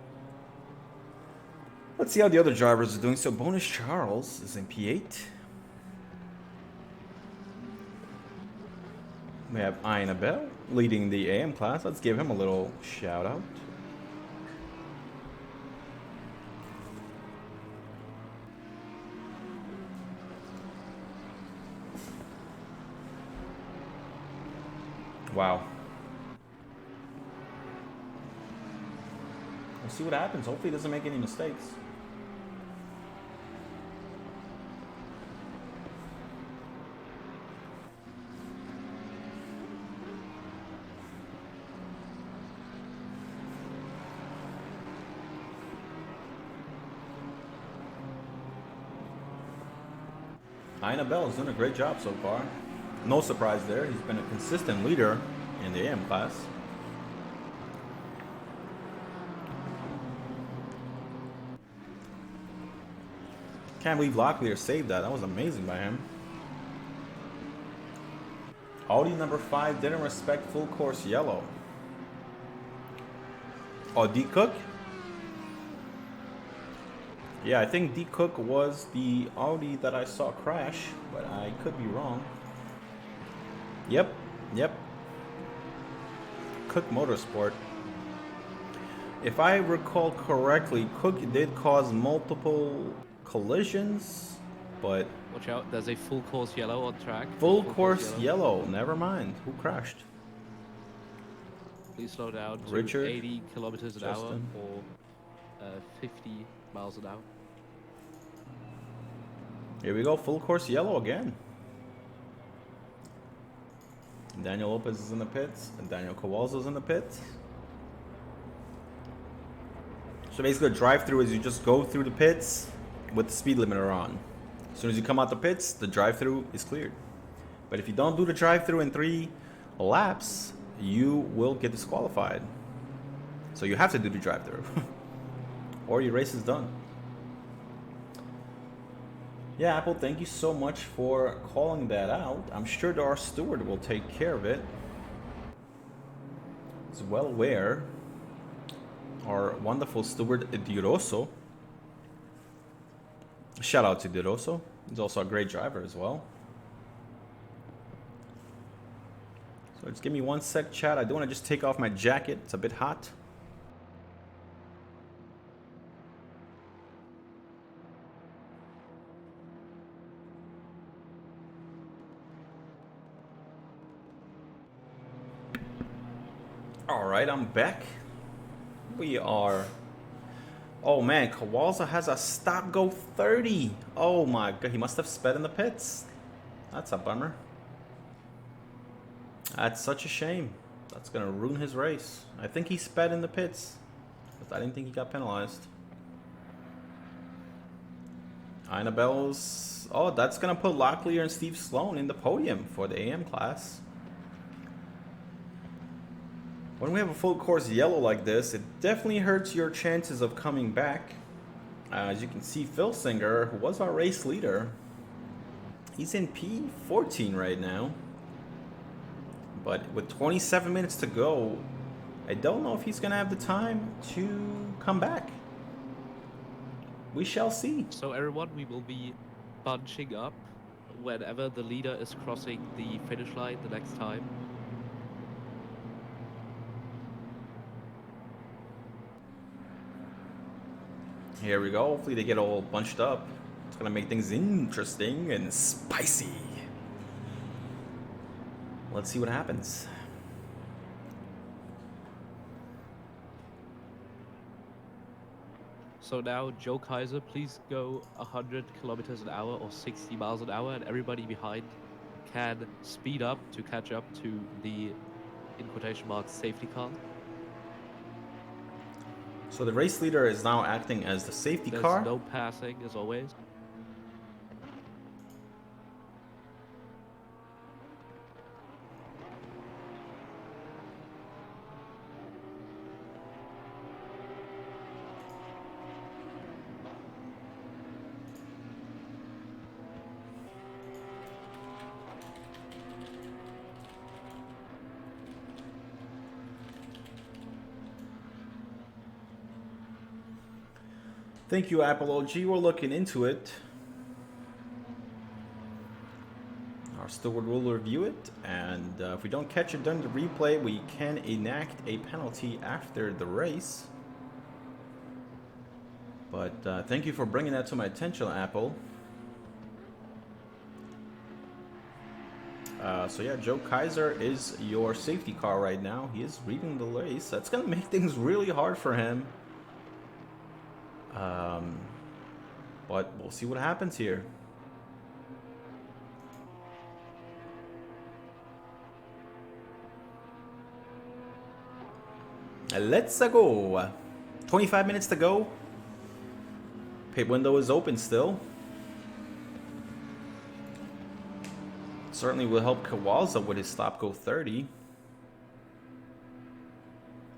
Let's see how the other drivers are doing. So Bonus Charles is in P8. We have Aubel leading the AM class. Let's give him a little shout out. Wow. We'll see what happens. Hopefully he doesn't make any mistakes. Aubel is doing a great job so far. No surprise there. He's been a consistent leader in the AM class. Can't believe Locklear saved that. That was amazing by him. Audi number 5 didn't respect full course yellow. Oh, D. Cook? Yeah, I think D. Cook was the Audi that I saw crash, but I could be wrong. Yep. Cook Motorsport. If I recall correctly, Cook did cause multiple collisions, but... Watch out, there's a full course yellow on track. Full course yellow, never mind. Who crashed? Please slow down to Richard, 80 kilometers an Justin. hour or 50 miles an hour. Here we go, full course yellow again. Daniel Lopez is in the pits, and Daniel Kowalski's in the pits. So basically, a drive-through is you just go through the pits with the speed limiter on. As soon as you come out the pits, the drive-through is cleared. But if you don't do the drive-through in 3 laps, you will get disqualified. So you have to do the drive-through, or your race is done. Yeah, Apple, thank you so much for calling that out. I'm sure our steward will take care of it. It's well aware. Our wonderful steward, Di Rosso. Shout out to Di Rosso. He's also a great driver as well. So just give me 1 sec, chat. I do want to just take off my jacket. It's a bit hot. Alright, I'm back. We are... Oh man, Kowalza has a stop-go 30. Oh my god, he must have sped in the pits. That's a bummer. That's such a shame. That's gonna ruin his race. I think he sped in the pits, but I didn't think he got penalized. Aubel's... Oh, that's gonna put Locklear and Steve Sloan in the podium for the AM class. When we have a full course yellow like this, it definitely hurts your chances of coming back. As you can see, Filsinger, who was our race leader, he's in P14 right now. But with 27 minutes to go, I don't know if he's going to have the time to come back. We shall see. So everyone, we will be bunching up whenever the leader is crossing the finish line the next time. Here we go. Hopefully they get all bunched up. It's going to make things interesting and spicy. Let's see what happens. So now, Joe Kaiser, please go 100 kilometers an hour or 60 miles an hour, and everybody behind can speed up to catch up to the, in quotation marks, safety car. So the race leader is now acting as the safety car. There's no passing, as always. Thank you, Apple OG. We're looking into it. Our steward will review it, and if we don't catch it during the replay, we can enact a penalty after the race. But thank you for bringing that to my attention, Apple. So yeah, Joe Kaiser is your safety car right now. He is leading the race. That's going to make things really hard for him. But we'll see what happens here. Let's go. 25 minutes to go. Pit window is open still. Certainly will help Kowalza with his stop-go 30.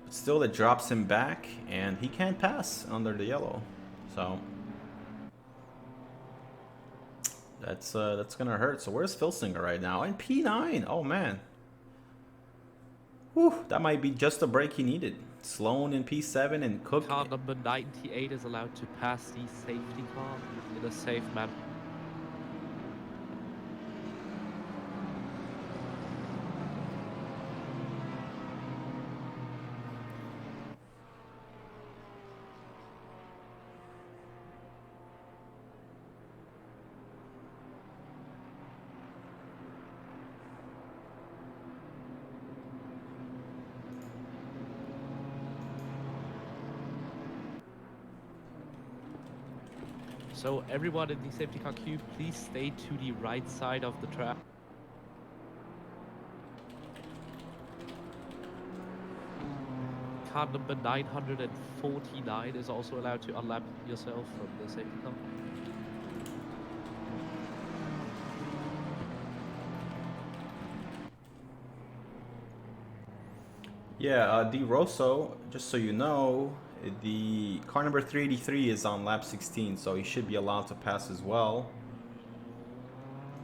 But still, that drops him back, and he can't pass under the yellow. So that's gonna hurt. So where's Filsinger right now? And P9. Oh man. Whew, that might be just the break he needed. Sloan in P7 and Cook. Car number 98 is allowed to pass the safety car in a safe manner. So everyone in the safety car queue, please stay to the right side of the track. Car number 949 is also allowed to unlap yourself from the safety car. Yeah, D. Rosso, just so you know, the car number 383 is on lap 16, so he should be allowed to pass as well.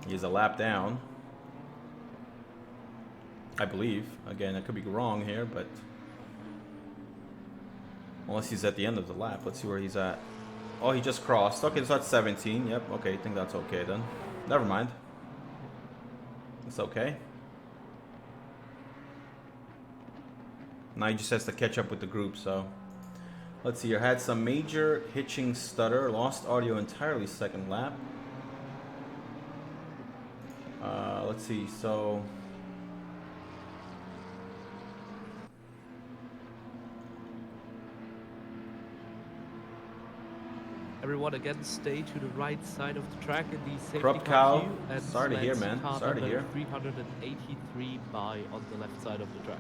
He is a lap down, I believe. Again, I could be wrong here, but unless he's at the end of the lap. Let's see where he's at. Oh, he just crossed. Okay, so that's 17. Yep, okay, I think that's okay then. Never mind. It's okay. Now he just has to catch up with the group, so... Let's see, I had some major hitching stutter, lost audio entirely second lap. Let's see, so... Everyone again, stay to the right side of the track in the safety Corrupt car cow. queue, and Sorry to hear, let man. car Sorry to number hear. 383 by on the left side of the track.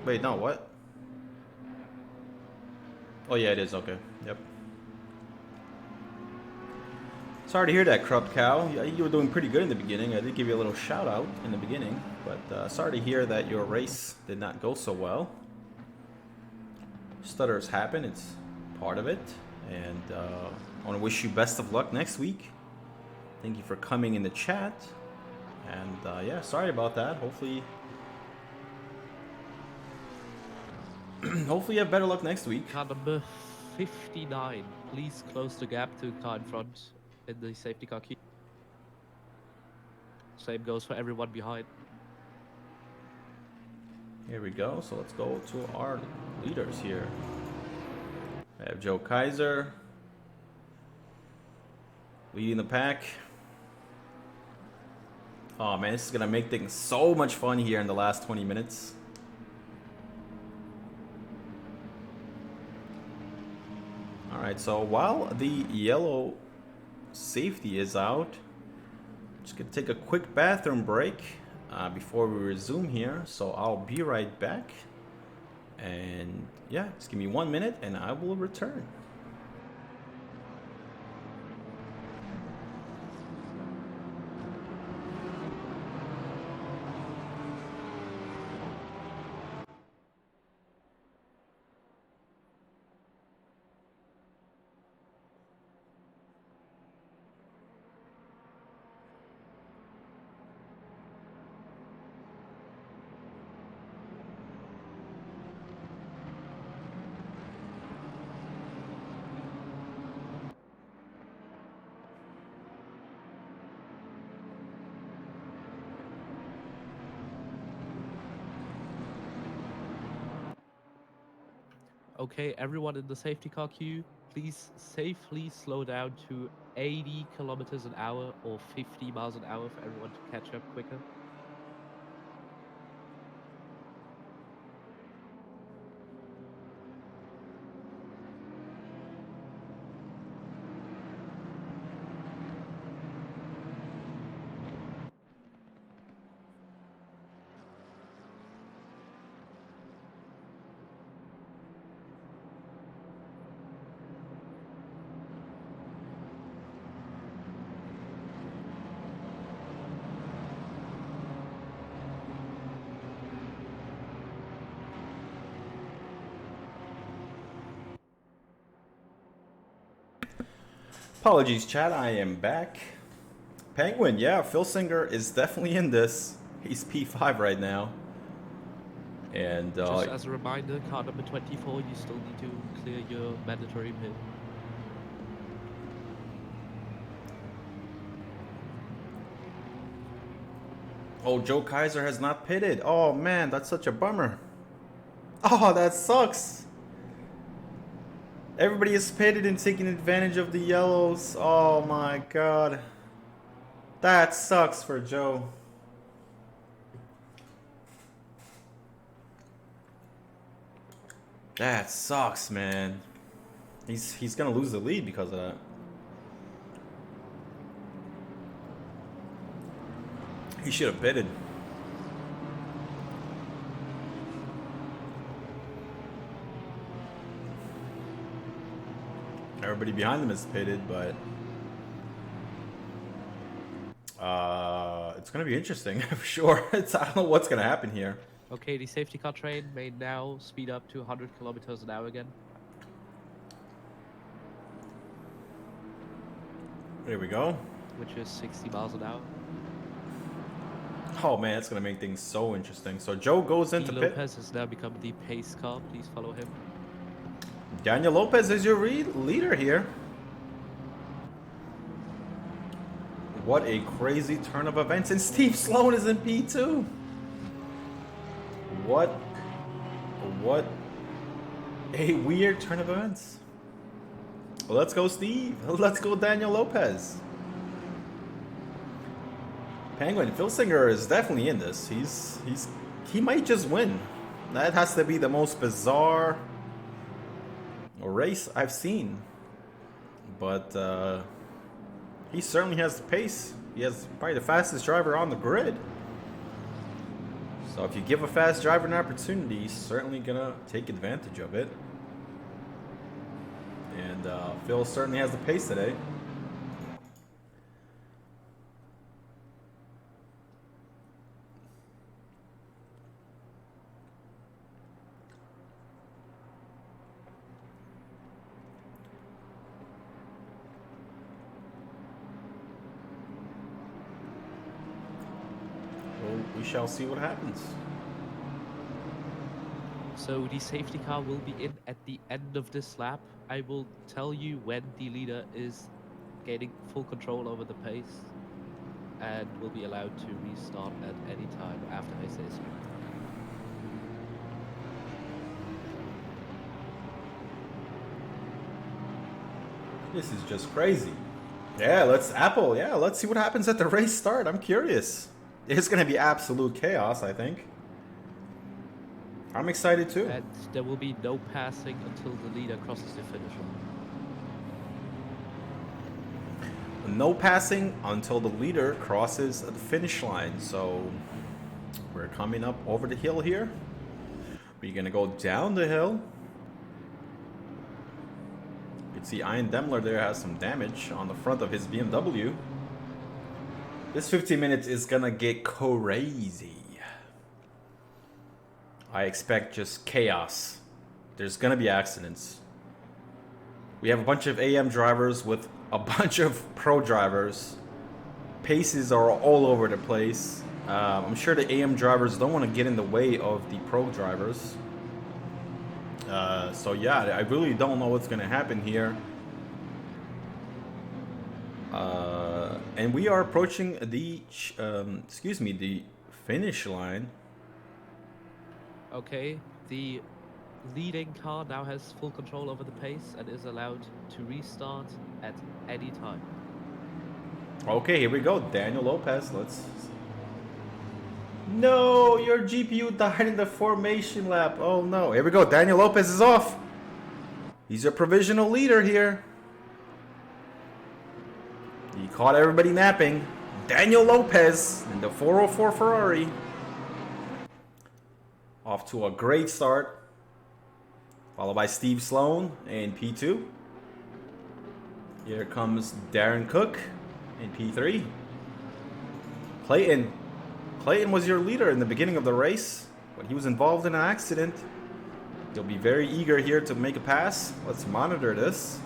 Wait, no, what? Oh yeah, it is, okay. Yep. Sorry to hear that, Corrupt Cow. You were doing pretty good in the beginning. I did give you a little shout out in the beginning, but sorry to hear that your race did not go so well. Stutters happen, it's part of it, and I want to wish you best of luck next week. Thank you for coming in the chat, and yeah, sorry about that. Hopefully hopefully you have better luck next week. Car number 59, please close the gap to car in front in the safety car queue. Same goes for everyone behind. Here we go. So let's go to our leaders here. I have Joe Kaiser leading the pack. Oh man, this is gonna make things so much fun here in the last 20 minutes. Alright, so while the yellow safety is out, just gonna take a quick bathroom break before we resume here. So I'll be right back. And yeah, just give me 1 minute and I will return. Okay, everyone in the safety car queue, please safely slow down to 80 kilometers an hour or 50 miles an hour for everyone to catch up quicker. Apologies, chat. I am back. Penguin, yeah, Filsinger is definitely in this. He's P5 right now. And just as a reminder, car number 24, you still need to clear your mandatory pit. oh, Joe Kaiser has not pitted. Oh man, that's such a bummer. Oh, that sucks. Everybody is pitted and taking advantage of the yellows. Oh my god. That sucks for Joe. That sucks, man. He's gonna lose the lead because of that. He should have pitted. Everybody behind him is pitted, but it's gonna be interesting for sure. I don't know what's gonna happen here. Okay, the safety car train may now speed up to 100 kilometers an hour again. Here we go. Which is 60 miles an hour. Oh man, it's gonna make things so interesting. So Joe goes into pit. Lopez has now become the pace car. Please follow him. Daniel Lopez is your leader here. What a crazy turn of events. And Steve Sloan is in P2. What a weird turn of events. Let's go, Steve. Let's go, Daniel Lopez. Penguin Filsinger is definitely in this. He might just win. That has to be the most bizarre race I've seen. But he certainly has the pace. He has probably the fastest driver on the grid. So if you give a fast driver an opportunity, he's certainly gonna take advantage of it. And Phil certainly has the pace today. We shall see what happens. So the safety car will be in at the end of this lap. I will tell you when the leader is gaining full control over the pace and will be allowed to restart at any time after I say so. This is just crazy. Yeah, let's see what happens at the race start. I'm curious. It's going to be absolute chaos, I think. I'm excited too. And there will be no passing until the leader crosses the finish line. No passing until the leader crosses the finish line. So we're coming up over the hill here. We're going to go down the hill. You can see Ian Demler there has some damage on the front of his BMW. This 15 minutes is gonna get crazy. I expect just chaos. There's gonna be accidents. We have a bunch of AM drivers with a bunch of pro drivers. Paces are all over the place. I'm sure the AM drivers don't want to get in the way of the pro drivers. So yeah, I really don't know what's gonna happen here. And we are approaching the, the finish line. Okay, the leading car now has full control over the pace and is allowed to restart at any time. Okay, here we go. Daniel Lopez, let's... No, your GPU died in the formation lap. Oh no, here we go. Daniel Lopez is off. He's your provisional leader here. He caught everybody napping. Daniel Lopez in the 404 Ferrari. Off to a great start. Followed by Steve Sloan in P2. Here comes Darren Cook in P3. Clayton. Clayton was your leader in the beginning of the race, but he was involved in an accident. He'll be very eager here to make a pass. Let's monitor this.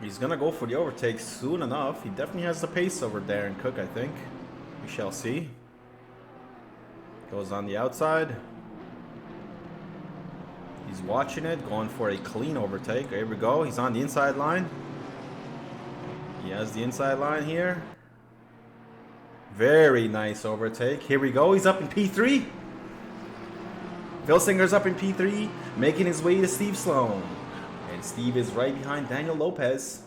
He's gonna go for the overtake soon enough. He definitely has the pace over Darren Cook, I think. We shall see. Goes on the outside. He's watching it, going for a clean overtake. Here we go. He's on the inside line. He has the inside line here. Very nice overtake. Here we go. He's up in P3. Filsinger's up in P3, making his way to Steve Sloan. And Steve is right behind Daniel Lopez.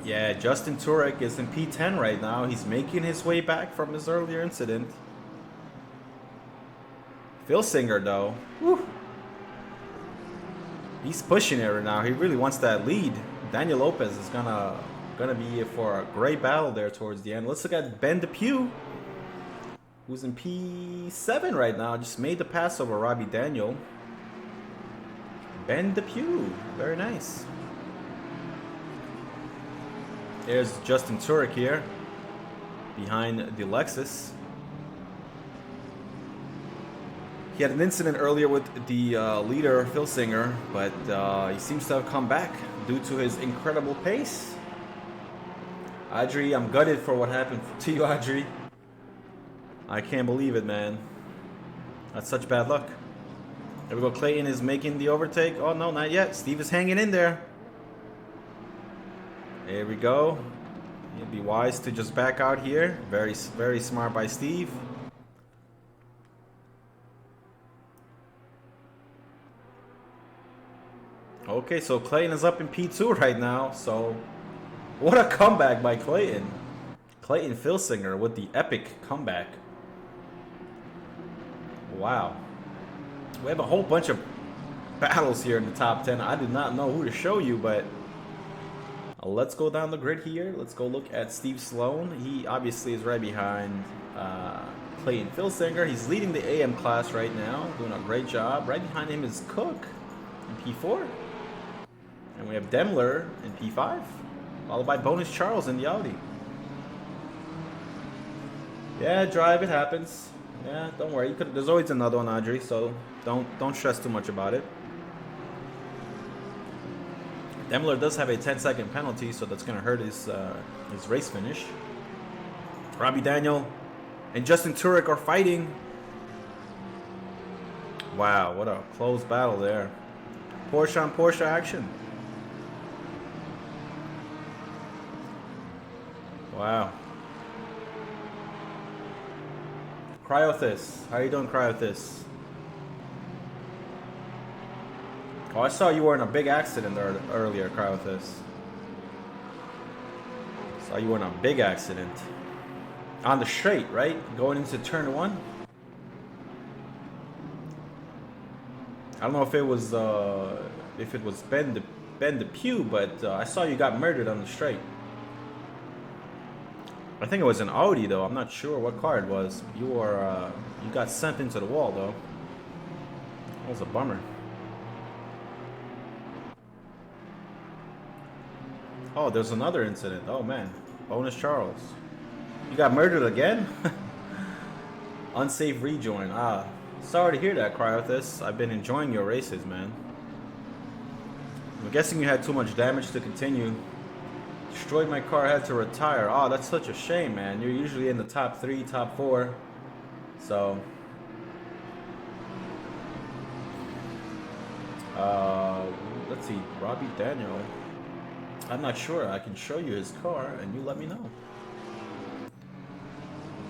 Yeah, Justin Turek is in P10 right now. He's making his way back from his earlier incident. Filsinger, though, whew, he's pushing it right now. He really wants that lead. Daniel Lopez is gonna be for a great battle there towards the end. Let's look at Ben DePew, who's in P7 right now. Just made the pass over Robbie Daniel. Ben DePew, very nice. There's Justin Turek here, behind the Lexus. He had an incident earlier with the leader, Filsinger, but he seems to have come back due to his incredible pace. Audrey, I'm gutted for what happened to you, Audrey. I can't believe it, man. That's such bad luck. There we go. Clayton is making the overtake. Oh, no, not yet. Steve is hanging in there. There we go. It'd be wise to just back out here. Very, very smart by Steve. Okay, so Clayton is up in P2 right now. So, what a comeback by Clayton. Clayton Filsinger with the epic comeback. Wow. We have a whole bunch of battles here in the top 10. I do not know who to show you, but let's go down the grid here. Let's go look at Steve Sloan. He obviously is right behind Clayton Filsinger. He's leading the AM class right now, doing a great job. Right behind him is Cook in P4. And we have Demler in P5, followed by Bonus Charles in the Audi. Yeah, drive, it happens. Yeah, don't worry. There's always another one, Audrey, so don't stress too much about it. Demler does have a 10-second penalty, so that's going to hurt his race finish. Robbie Daniel and Justin Turek are fighting. Wow, what a close battle there. Porsche on Porsche action. Wow. Cryothis, how are you doing, Cryothis? Oh, I saw you were in a big accident earlier, Cryothis. Saw you were in a big accident. On the straight, right? Going into turn 1? I don't know if it was Ben DePew, but I saw you got murdered on the straight. I think it was an Audi though. I'm not sure what car it was. You got sent into the wall though. That was a bummer. Oh, there's another incident. Oh man, Bonus Charles. You got murdered again? Unsafe rejoin. Ah, sorry to hear that, Cryothis. I've been enjoying your races, man. I'm guessing you had too much damage to continue. Destroyed my car, had to retire. Oh, that's such a shame, man. You're usually in the top 3, top 4. So, let's see. Robbie Daniel. I'm not sure. I can show you his car, and you let me know.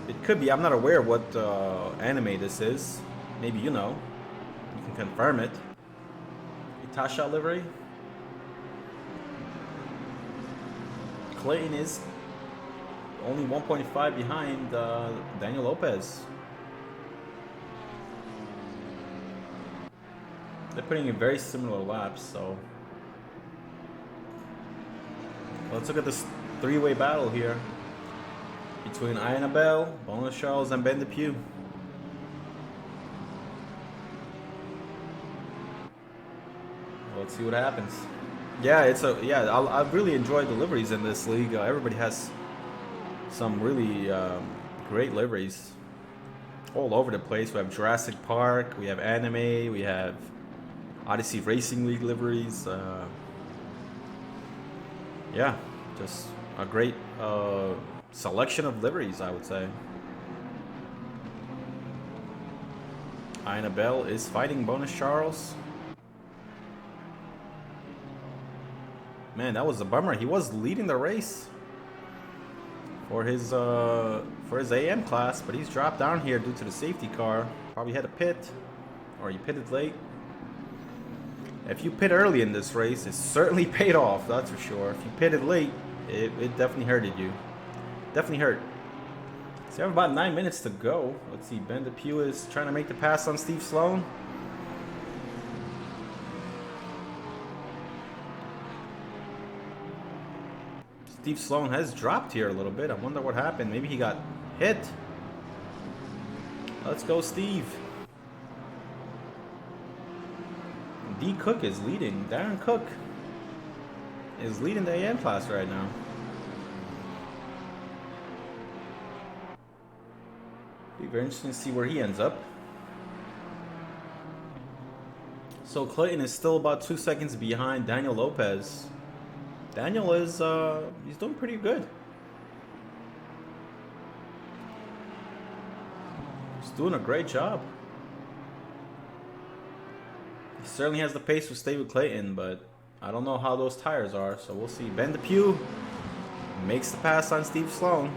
It could be. I'm not aware what anime this is. Maybe you know. You can confirm it. Itasha livery. Clayton is only 1.5 behind Daniel Lopez. They're putting in very similar laps, so let's look at this three-way battle here between Aubel, Bonus Charles, and Ben DePew. Let's see what happens. Yeah, I really enjoyed the liveries in this league. Everybody has some really great liveries all over the place. We have Jurassic Park, we have anime, we have Odyssey Racing League liveries. Yeah, just a great selection of liveries, I would say. Aubel is fighting Bonus Charles. Man, that was a bummer. He was leading the race for his AM class, but he's dropped down here due to the safety car. Probably had a pit, or he pitted late. If you pit early in this race, it certainly paid off, that's for sure. If you pitted late, it definitely hurted you. Definitely hurt. So we have about 9 minutes to go. Let's see, Ben DePew is trying to make the pass on Steve Sloan. Steve Sloan has dropped here a little bit. I wonder what happened. Maybe he got hit. Let's go, Steve. D. Cook is leading. Darren Cook is leading the AM class right now. Be very interesting to see where he ends up. So Clayton is still about 2 seconds behind Daniel Lopez. Daniel is he's doing pretty good. He's doing a great job. He certainly has the pace to stay with Clayton, but I don't know how those tires are, so we'll see. Ben DePew Makes the pass on Steve Sloan.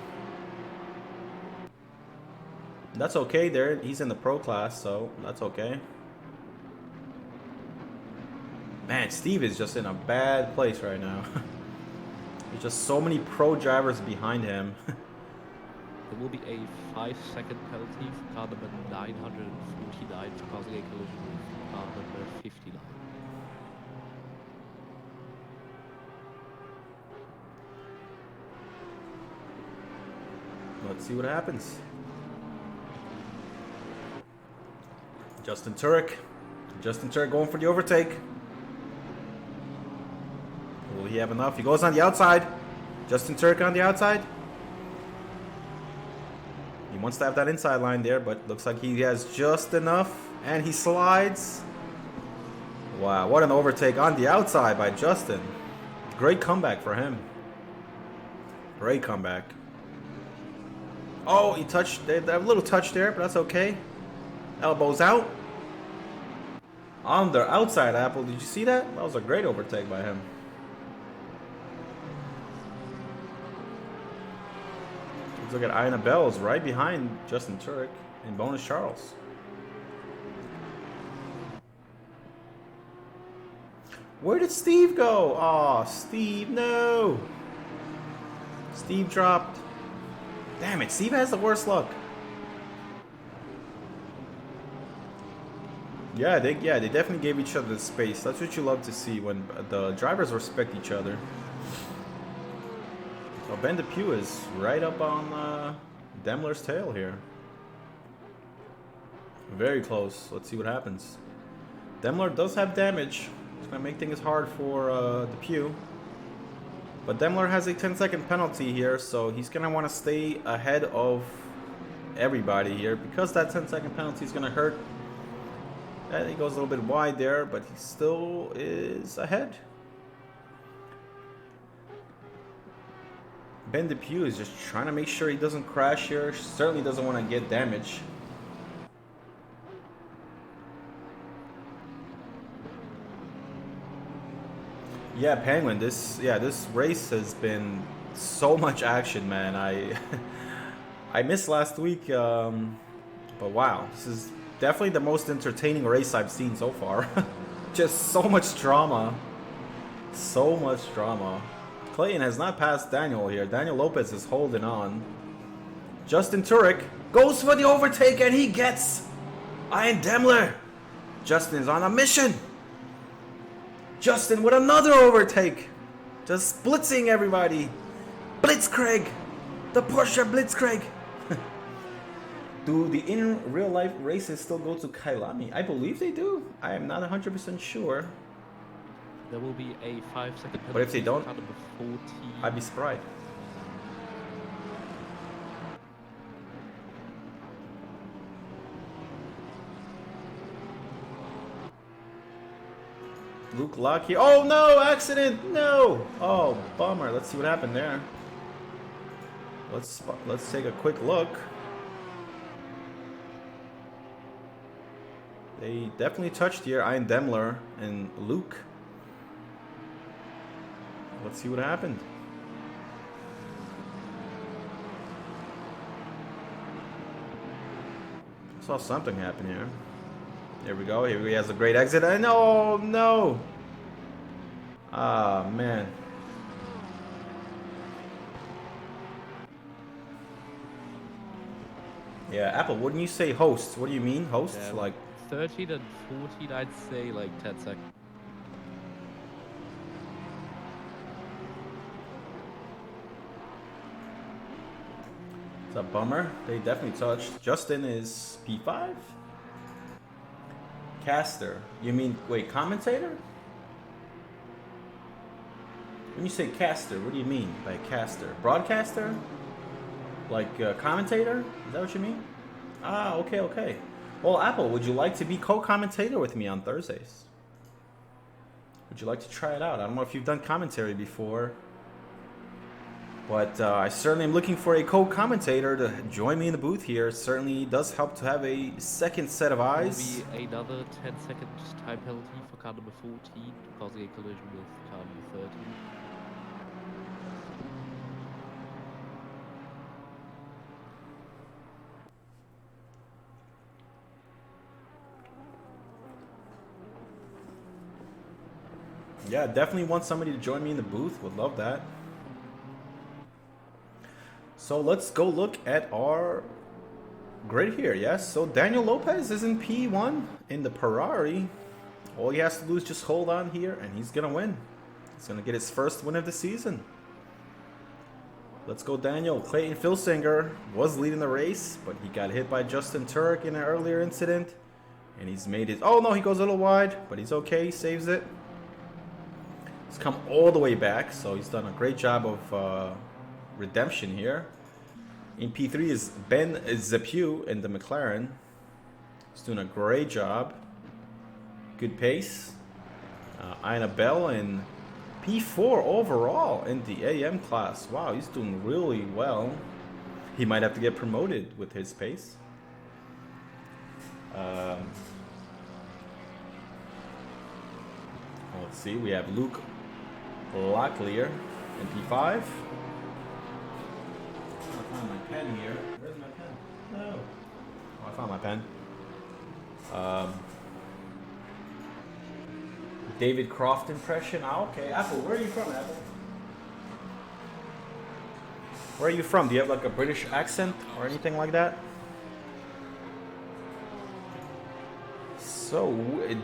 That's okay there. He's in the pro class, so that's okay. Man, Steve is just in a bad place right now. There's just so many pro drivers behind him. There will be a 5-second penalty for car number 949 for causing a collision with car number 59. Let's see what happens. Justin Turek. Justin Turek going for the overtake. Will he have enough? He goes on the outside. Justin Turek on the outside. He wants to have that inside line there, but looks like he has just enough. And he slides. Wow, what an overtake on the outside by Justin. Great comeback for him. Great comeback. Oh, he touched. They have a little touch there, but that's okay. Elbows out. On the outside, Apple. Did you see that? That was a great overtake by him. Let's look at Aubel right behind Justin Turek and Bonus Charles. Where did Steve go? Oh, Steve, no. Steve dropped. Damn it, Steve has the worst luck. Yeah, they definitely gave each other the space. That's what you love to see when the drivers respect each other. So Ben DePew is right up on Daimler's tail here. Very close. Let's see what happens. Daimler does have damage. It's going to make things hard for DePew. But Daimler has a 10-second penalty here, so he's going to want to stay ahead of everybody here. Because that 10-second penalty is going to hurt. And he goes a little bit wide there, but he still is ahead. Ben DePew is just trying to make sure he doesn't crash here. Certainly doesn't want to get damage. Yeah, Penguin, this race has been so much action, man. I missed last week, but wow, this is definitely the most entertaining race I've seen so far. Just so much drama. So much drama. Clayton has not passed Daniel here. Daniel Lopez is holding on. Justin Turek goes for the overtake and he gets Ian Daimler. Justin is on a mission. Justin with another overtake. Just blitzing everybody. Blitzkrieg. The Porsche Blitzkrieg. Do the in real life races still go to KYALAMI? I believe they do. I am not 100% sure. There will be a 5-second penalty. But if they don't, for I'd be surprised. Luke Lockyer. Oh no! Accident! No! Oh, bummer. Let's see what happened there. Let's take a quick look. They definitely touched here. Ian Daimler and Luke. Let's see what happened. I saw something happen here. Here we go. Here he has a great exit. And oh no! Ah man. Yeah, Apple. Wouldn't you say hosts? What do you mean hosts? Yeah, like 13 and 14, I'd say like 10 seconds. It's a bummer. They definitely touched. Justin is P5? Caster. You mean, wait, commentator? When you say caster, what do you mean by caster? Broadcaster? Like commentator? Is that what you mean? Ah, okay, okay. Well, Apple, would you like to be co-commentator with me on Thursdays? Would you like to try it out? I don't know if you've done commentary before, but I certainly am looking for a co-commentator to join me in the booth here. It certainly does help to have a second set of eyes. There will be another 10-second time penalty for car number 14, causing a collision with car number 13. Yeah, definitely want somebody to join me in the booth. Would love that. So let's go look at our grid here. Yes, so Daniel Lopez is in P1 in the Ferrari. All he has to do is just hold on here and he's gonna win. He's gonna get his first win of the season. Let's go, Daniel. Clayton Filsinger was leading the race, but he got hit by Justin Turk in an earlier incident. And he's made it. Oh no, he goes a little wide, but he's okay. He saves it. He's come all the way back, so he's done a great job of redemption here. In P3 is Ben DePew in the McLaren. He's doing a great job. Good pace. Aubel in P4 overall in the AM class. Wow, he's doing really well. He might have to get promoted with his pace. Let's see, we have Luke Locklear in P5. I found my pen here. Where's my pen? No. Oh, I found my pen. David Croft impression. Oh, okay. Apple, where are you from, Apple? Where are you from? Do you have like a British accent or anything like that? So,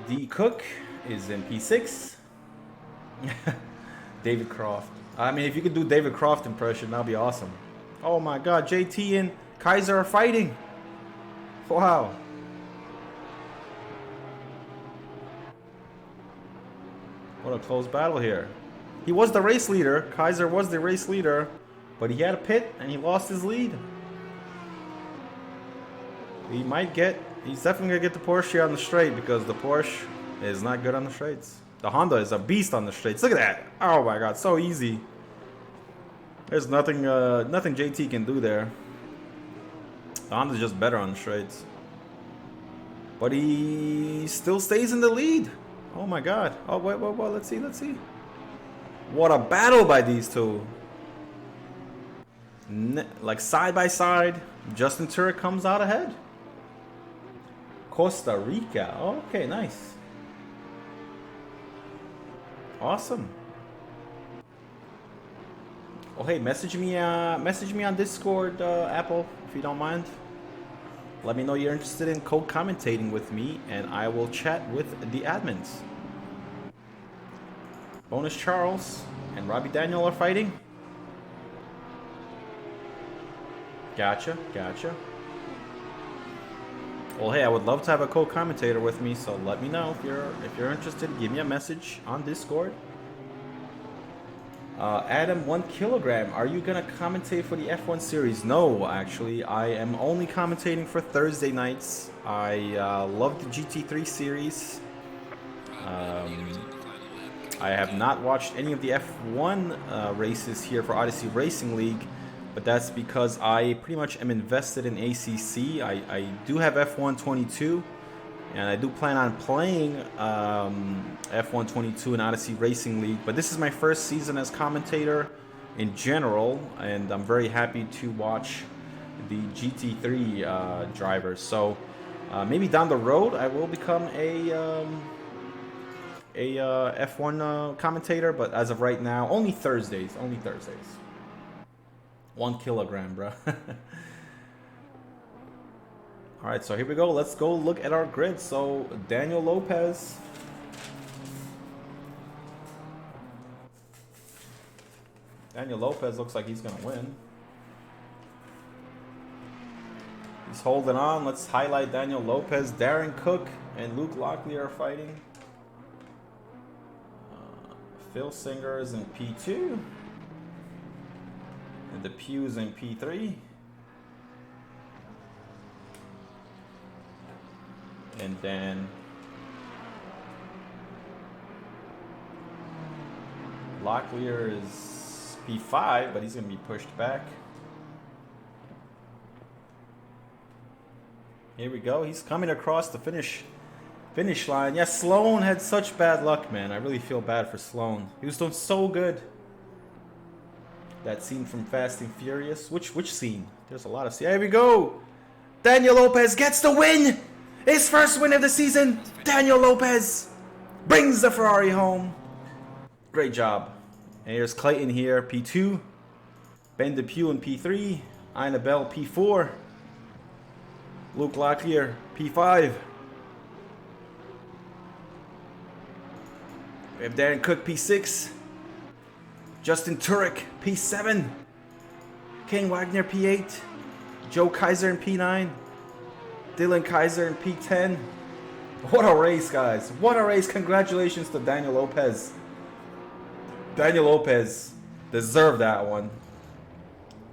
D. Cook is in P6. David Croft. I mean, if you could do David Croft impression, that'd be awesome. Oh my God, JT and Kaiser are fighting. Wow. What a close battle here. He was the race leader. Kaiser was the race leader, but he had a pit and he lost his lead. He might get, he's definitely gonna get the Porsche here on the straight because the Porsche is not good on the straights. The Honda is a beast on the straights. Look at that. Oh my God, so easy. There's nothing nothing JT can do there. The Honda's just better on the straights. But he still stays in the lead. Oh my God. Oh, wait, let's see. What a battle by these two. Like side by side, Justin Turek comes out ahead. Costa Rica. Oh, okay, nice. Awesome. Oh, hey, message me on Discord, Apple, if you don't mind. Let me know you're interested in co-commentating with me, and I will chat with the admins. Bonus Charles and Robbie Daniel are fighting. Gotcha. Well, hey, I would love to have a co-commentator with me, so let me know if you're interested. Give me a message on Discord. Adam, 1 kilogram. Are you gonna commentate for the F1 series? No, actually, I am only commentating for Thursday nights. I love the GT3 series. I have not watched any of the F1 races here for Odyssey Racing League, but that's because I pretty much am invested in ACC. I do have F1 22, and I do plan on playing F1 22 in Odyssey Racing League, but this is my first season as commentator in general, and I'm very happy to watch the GT3 drivers. So maybe down the road I will become a F1 commentator, but as of right now, only Thursdays. 1 kilogram, bro. All right, so here we go. Let's go look at our grid. So Daniel Lopez. Daniel Lopez looks like he's gonna win. He's holding on. Let's highlight Daniel Lopez. Darren Cook and Luke Locklear are fighting. Filsinger is in P2. And DePew is in P3. And then Locklear is P5, but he's going to be pushed back. Here we go. He's coming across the finish line. Yeah, Sloan had such bad luck, man. I really feel bad for Sloan. He was doing so good. That scene from Fast and Furious. Which scene? There's a lot of scenes. Here we go. Daniel Lopez gets the win. His first win of the season. Daniel Lopez brings the Ferrari home. Great job. And here's Clayton here, P2. Ben DePew in P3. Aubel P4. Luke Locklear P5. We have Darren Cook P6. Justin Turek P7. King Wagner P8. Joe Kaiser in P9. Dylan Kaiser in P10. What a race, guys. What a race. Congratulations to Daniel Lopez. Daniel Lopez deserved that one.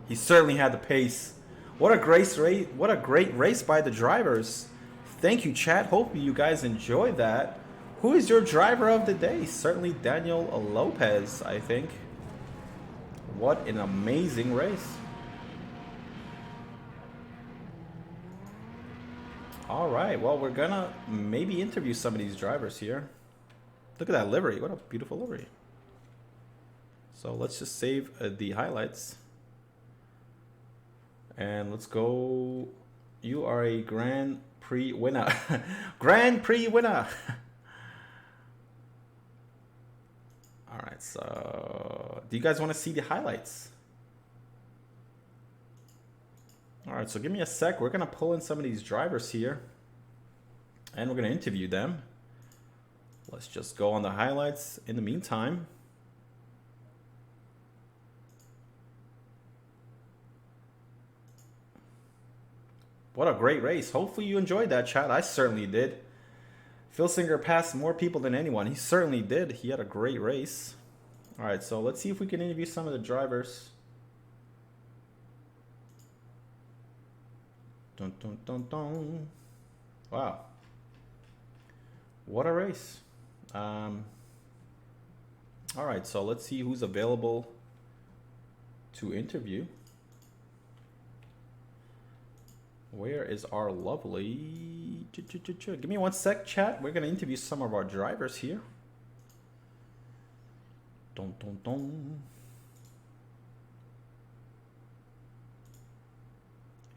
He certainly had the pace. What a great race! What a great race by the drivers. Thank you, chat. Hope you guys enjoyed that. Who is your driver of the day? Certainly Daniel Lopez, I think. What an amazing race. All right, well, we're gonna maybe interview some of these drivers here. Look at that livery. What a beautiful livery. So let's just save the highlights. And let's go. You are a Grand Prix winner. Grand Prix winner. All right, so do you guys want to see the highlights? All right, so give me a sec. We're going to pull in some of these drivers here. And we're going to interview them. Let's just go on the highlights in the meantime. What a great race. Hopefully you enjoyed that, chat. I certainly did. Filsinger passed more people than anyone. He certainly did. He had a great race. All right, so let's see if we can interview some of the drivers. Dun, dun, dun, dun. Wow. What a race. All right, so let's see who's available to interview. Where is our lovely... Give me one sec, chat. We're going to interview some of our drivers here. Dun, dun, dun.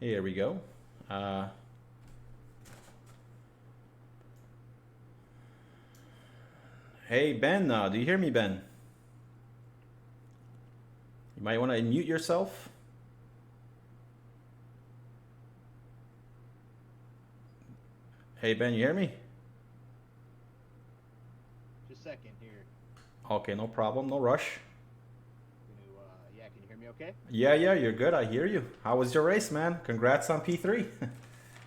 Here we go. Hey, Ben. Do you hear me, Ben? You might want to unmute yourself. Hey, Ben, you hear me? Just a second here. Okay, no problem. No rush. Yeah, can you hear me okay? Yeah, you're good. I hear you. How was your race, man? Congrats on P3.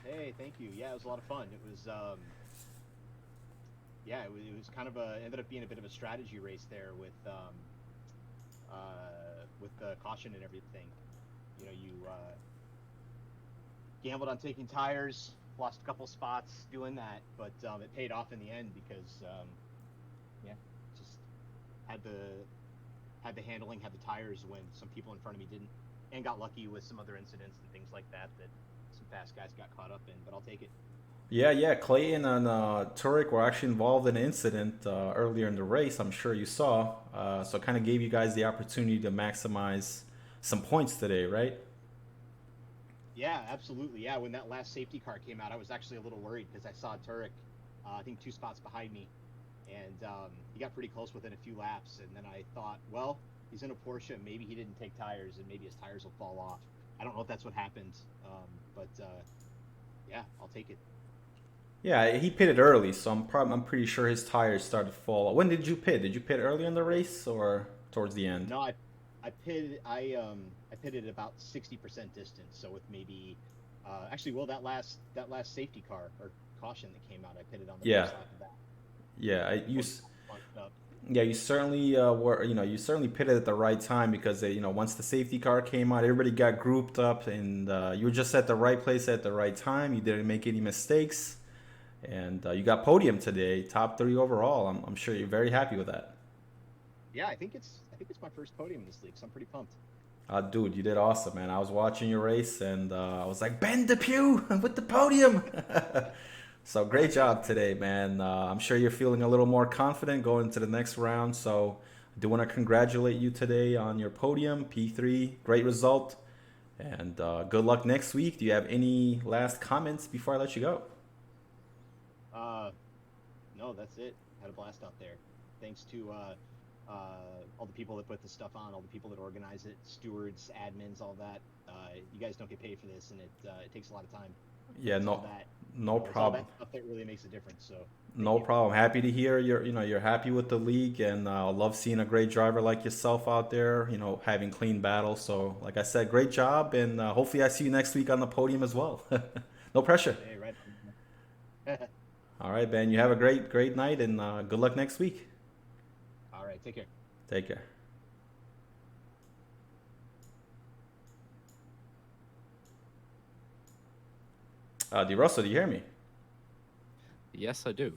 Hey, thank you. Yeah, it was a lot of fun. It was, yeah, it was kind of ended up being a bit of a strategy race there with the caution and everything. You know, you gambled on taking tires, lost a couple spots doing that, but it paid off in the end because, yeah, just had the handling, had the tires when some people in front of me didn't, and got lucky with some other incidents and things like that some fast guys got caught up in, but I'll take it. Yeah, Clayton and Turek were actually involved in an incident earlier in the race. I'm sure you saw. So it kind of gave you guys the opportunity to maximize some points today, right? Yeah, absolutely. Yeah, when that last safety car came out, I was actually a little worried because I saw Turek, I think 2 spots behind me, and he got pretty close within a few laps. And then I thought, well, he's in a Porsche, maybe he didn't take tires, and maybe his tires will fall off. I don't know if that's what happened, but yeah, I'll take it. Yeah, he pitted early, so I'm pretty sure his tires started to fall. When did you pit? Did you pit early in the race or towards the end? No, I pitted about 60% distance, so with maybe actually, well, that last safety car or caution that came out, I pitted on the first lap of that. Yeah, you certainly were. You certainly pitted at the right time because once the safety car came out, everybody got grouped up, and you were just at the right place at the right time. You didn't make any mistakes, and you got podium today, top 3 overall. I'm sure you're very happy with that. Yeah, I think it's my first podium in this league, so I'm pretty pumped. Dude, you did awesome, man. I was watching your race, and I was like, Ben DePew with the podium. So great job today, man. I'm sure you're feeling a little more confident going into the next round. So I do want to congratulate you today on your podium, P3. Great result, and good luck next week. Do you have any last comments before I let you go? No, that's it. Had a blast out there. Thanks to all the people that put the stuff on, all the people that organize it, stewards, admins, all that. You guys don't get paid for this, and it takes a lot of time. Yeah, It's all no, that, no it's all problem. that stuff that really makes a difference. So No you. problem. Happy to hear you're happy with the league, and I love seeing a great driver like yourself out there, having clean battles. So, like I said, great job, and hopefully I see you next week on the podium as well. No pressure. Hey, right. On. All right, Ben. You have a great night, and good luck next week. All right, take care. Take care. DeRosso, do you hear me? Yes, I do.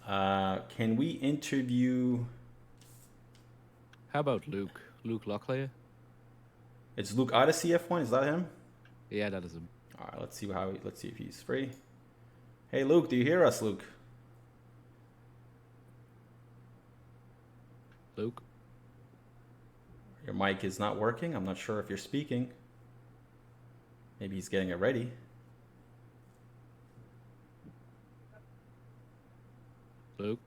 Can we interview? How about Luke? Luke Locklear? It's Luke Odyssey F1. Is that him? Yeah, that is him. All right. Let's see if he's free. Hey, Luke. Do you hear us, Luke? Luke? Your mic is not working. I'm not sure if you're speaking. Maybe he's getting it ready. Luke?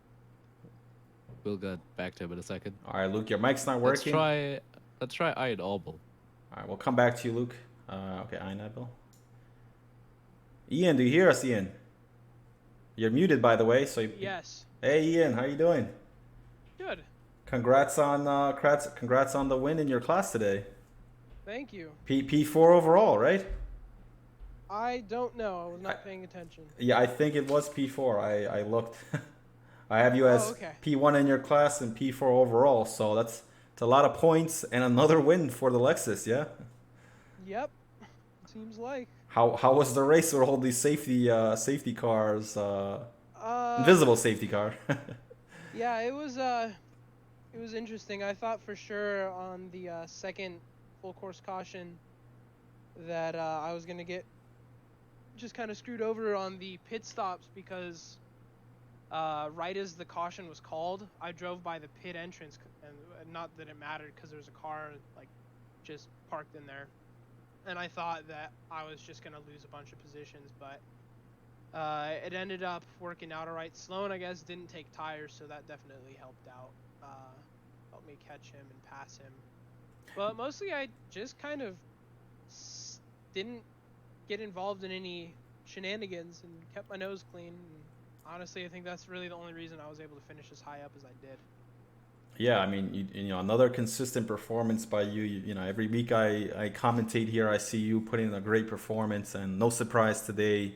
We'll get back to him in a second. All right, Luke, your mic's not working. Let's try Ian Aubel. All right, we'll come back to you, Luke. Okay, Ian Aubel. Ian, do you hear us, Ian? You're muted, by the way. So Yes. Hey, Ian, how you doing? Good. Congrats on the win in your class today. Thank you. P4 overall, right? I don't know. I was not paying attention. Yeah, I think it was P4. I looked. I have you as okay. P1 in your class and P4 overall. So it's a lot of points and another win for the Lexus, yeah? Yep. Seems like. How was the race with all these safety cars? Invisible safety car. Yeah, it was interesting. I thought for sure on the second full course caution that I was gonna get just kind of screwed over on the pit stops because right as the caution was called, I drove by the pit entrance, and not that it mattered because there was a car like just parked in there, and I thought that I was just gonna lose a bunch of positions, but it ended up working out alright. Sloan, I guess, didn't take tires, so that definitely helped out. Helped me catch him and pass him. But mostly I just kind of didn't get involved in any shenanigans and kept my nose clean. And honestly, I think that's really the only reason I was able to finish as high up as I did. Yeah, I mean, another consistent performance by you. You know, every week I commentate here, I see you putting in a great performance, and no surprise today,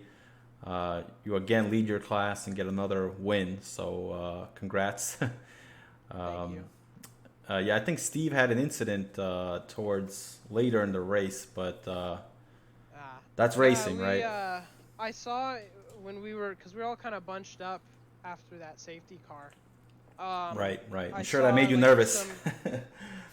you again lead your class and get another win. So congrats. Thank you. Yeah, I think Steve had an incident towards later in the race, but that's racing, right? I saw when because we were all kind of bunched up after that safety car. Right. I'm I sure that saw, made you like, nervous.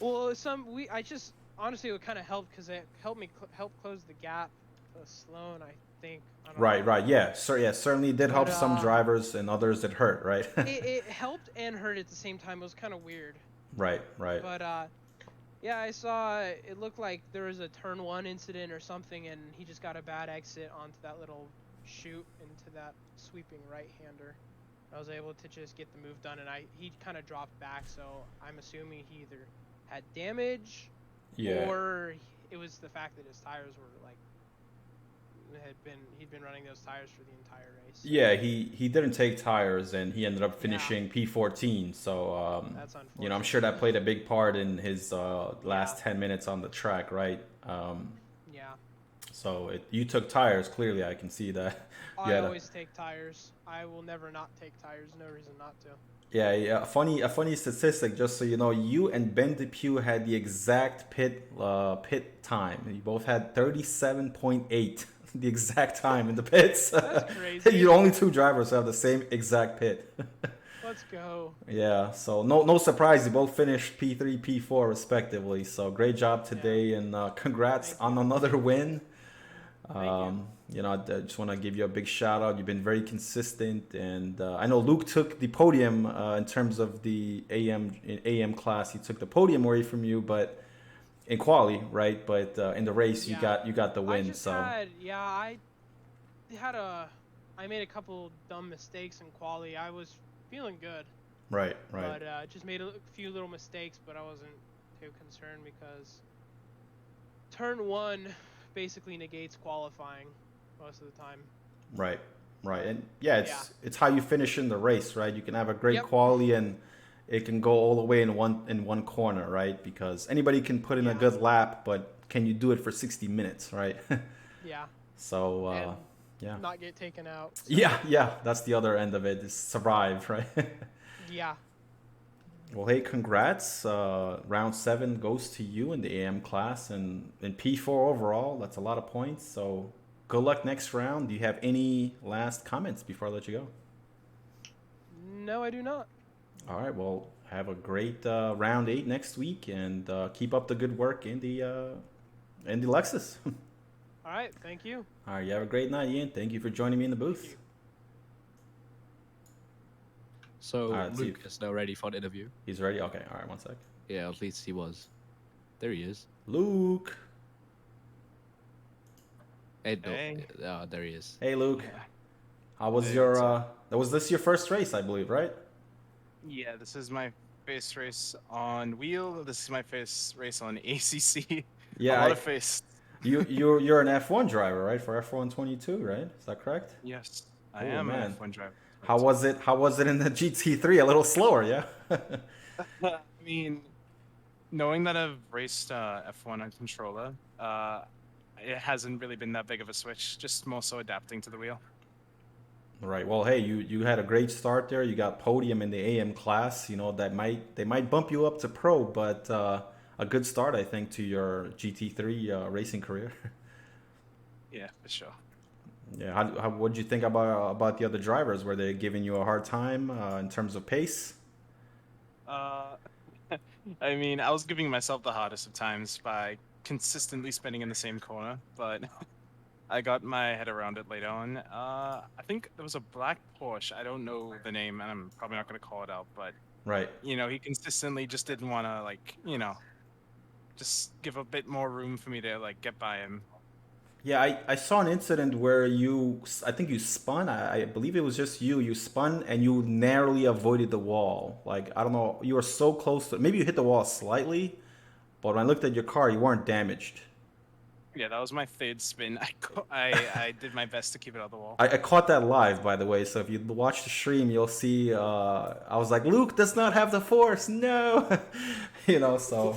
I just honestly it kind of helped because it helped me help close the gap to Sloan, I think. I don't know. Right. Yeah. Certainly did help some drivers, and others it hurt, right? it helped and hurt at the same time. It was kind of weird. Right. But yeah, I saw it looked like there was a turn 1 incident or something, and he just got a bad exit onto that little chute into that sweeping right-hander. I was able to just get the move done, and he kind of dropped back, so I'm assuming he either had damage or it was the fact that his tires were like he'd been running those tires for the entire race. Yeah, he didn't take tires, and he ended up finishing P14. So that's unfortunate. I'm sure that played a big part in his last 10 minutes on the track, right? Yeah. So you took tires. Clearly, I can see that. I always take tires. I will never not take tires. No reason not to. Yeah. A funny statistic, just so you know, you and Ben DePew had the exact pit time. You both had 37.8, the exact time in the pits. That's crazy. You're only two drivers who have the same exact pit. Let's go. Yeah, so no surprise, you both finished P3, P4 respectively. So great job today, and congrats on another win. I just want to give you a big shout out. You've been very consistent, and I know Luke took the podium in terms of the AM class. He took the podium away from you, but in quali, right? But in the race, you got the win. I made a couple dumb mistakes in quali. I was feeling good. Right. But just made a few little mistakes, but I wasn't too concerned because turn 1 basically negates qualifying most of the time. Right. And it's how you finish in the race, right? You can have a great Yep. quali and it can go all the way in one corner, right? Because anybody can put in a good lap, but can you do it for 60 minutes, right? Yeah. So Not get taken out. So. Yeah, that's the other end of it, is survive, right? Yeah. Well, hey, congrats. Round 7 goes to you in the AM class, and in P4 overall, that's a lot of points. So good luck next round. Do you have any last comments before I let you go? No, I do not. All right, well, have a great round 8 next week, and keep up the good work in the Lexus. All right, thank you. All right, you have a great night, Ian. Thank you for joining me in the booth. So Alright, Luke is now ready for an interview. He's ready? Okay, all right, one sec. Yeah, at least he was. There he is. Luke. Hey, no, Hey. there he is. Hey, Luke. How was Hey, your, what's was this your first race, I believe, right? Yeah, this is my first race on wheel. This is my first race on ACC. Yeah, a lot of face. You're an F1 driver, right? For F1 22, right? Is that correct? Yes, I Oh, am man. an F1 driver. How was it in the GT3? A little slower, yeah? I mean, knowing that I've raced F1 on controller, it hasn't really been that big of a switch. Just more so adapting to the wheel. Right. Well, hey, you had a great start there. You got podium in the AM class. You know, they might bump you up to pro, but a good start, I think, to your GT3 racing career. Yeah, for sure. Yeah. What did you think about the other drivers? Were they giving you a hard time in terms of pace? I mean, I was giving myself the hardest of times by consistently spinning in the same corner, but I got my head around it later on. I think there was a black Porsche. I don't know the name, and I'm probably not going to call it out, but Right. you know, he consistently just didn't want to, like, you know, just give a bit more room for me to, like, get by him. Yeah, I saw an incident where I think you spun. I believe it was just you spun and you narrowly avoided the wall. Like, I don't know, you were so close to, maybe you hit the wall slightly, but when I looked at your car, you weren't damaged. Yeah, that was my third spin. I did my best to keep it out of the wall. I caught that live, by the way, so if you watch the stream, you'll see, I was like, Luke does not have the force, no! You know, so,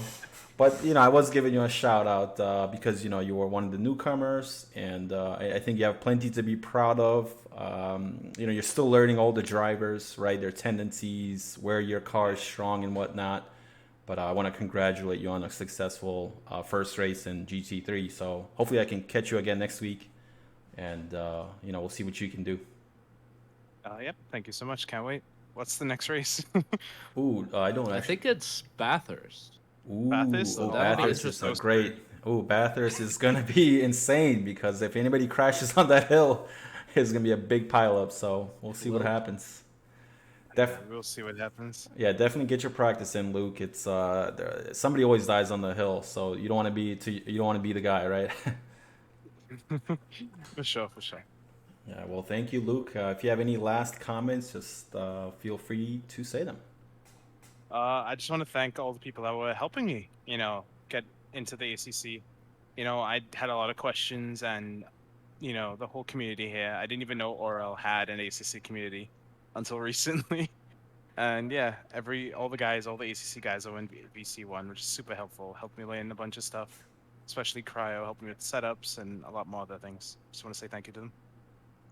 but, you know, I was giving you a shout out because, you know, you were one of the newcomers, and I think you have plenty to be proud of. You know, you're still learning all the drivers, right, their tendencies, where your car is strong and whatnot. But I want to congratulate you on a successful first race in GT3. So hopefully I can catch you again next week, and you know, we'll see what you can do. Yep, thank you so much. Can't wait. What's the next race? Ooh, I don't. I think it's Bathurst. Ooh, Bathurst? oh, That'll be Bathurst is a interesting. great. Oh, Bathurst is gonna be insane because if anybody crashes on that hill, it's gonna be a big pileup. So we'll see what happens. We'll see what happens. Yeah, definitely get your practice in, Luke. It's somebody always dies on the hill, so you don't want to be the guy, right? For sure, for sure. Yeah, well, thank you, Luke. If you have any last comments, just feel free to say them. I just want to thank all the people that were helping me, you know, get into the ACC. You know, I had a lot of questions, and, you know, the whole community here. I didn't even know ORL had an ACC community until recently. And yeah, all the ACC guys that were in VC1 were just super helpful, helped me learn a bunch of stuff, especially Cryo, helped me with setups and a lot more other things. Just want to say thank you to them.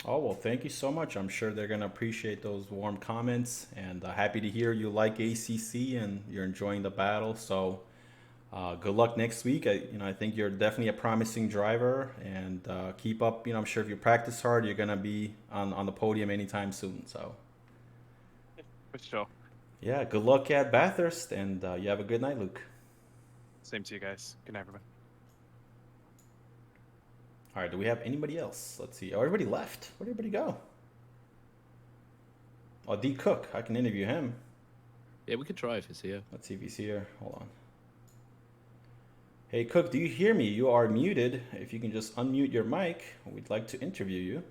Oh, well, thank you so much. I'm sure they're going to appreciate those warm comments, and happy to hear you like ACC and you're enjoying the battle. So good luck next week. I think you're definitely a promising driver, and keep up. You know, I'm sure if you practice hard, you're going to be on the podium anytime soon. So For sure. yeah, good luck at Bathurst, and you have a good night, Luke. Same to you guys. Good night, everybody. All right, do we have anybody else? Let's see. Oh, everybody left. Where'd everybody go? Oh, D. Cook. I can interview him. Yeah, we could try if he's here. Let's see if he's here. Hold on. Hey, Cook, do you hear me? You are muted. If you can just unmute your mic, we'd like to interview you.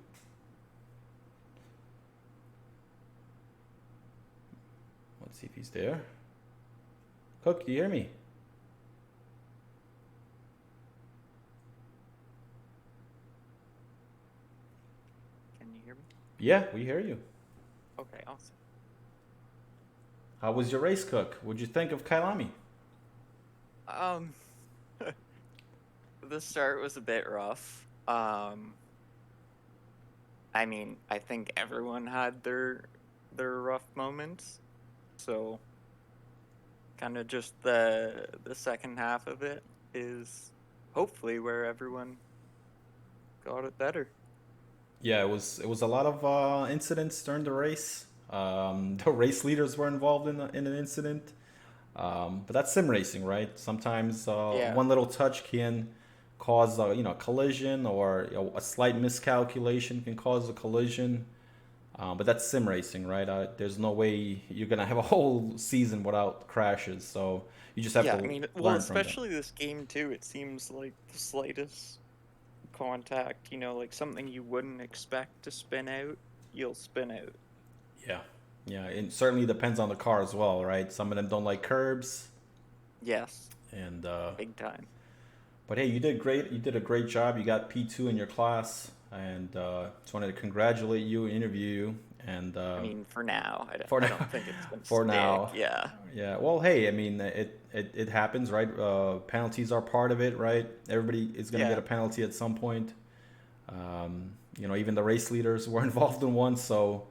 Let's see if he's there. Cook, do you hear me? Can you hear me? Yeah, we hear you. Okay, awesome. How was your race, Cook? What'd you think of KYALAMI? The start was a bit rough. I mean, I think everyone had their rough moments. So kind of just the second half of it is hopefully where everyone got it better. Yeah, it was a lot of incidents during the race. The race leaders were involved in an incident, but that's sim racing, right? Sometimes Yeah. one little touch can cause a collision, or a slight miscalculation can cause a collision. But that's sim racing, right? There's no way you're gonna have a whole season without crashes, so you just have Yeah, to I mean, learn well, from them. especially this game too. It seems like the slightest contact, like something you wouldn't expect to spin out, you'll spin out. Yeah, it certainly depends on the car as well, right? Some of them don't like curbs, Yes, and big time. but hey, you did great. You did a great job. You got P2 in your class, and just wanted to congratulate you, interview you, and I mean, for now, I for now- don't think it's gonna for stick. now. Yeah. Yeah, well, hey, I mean, it happens, right? Penalties are part of it, right? Everybody is going to Yeah. get a penalty at some point. Even the race leaders were involved in one, so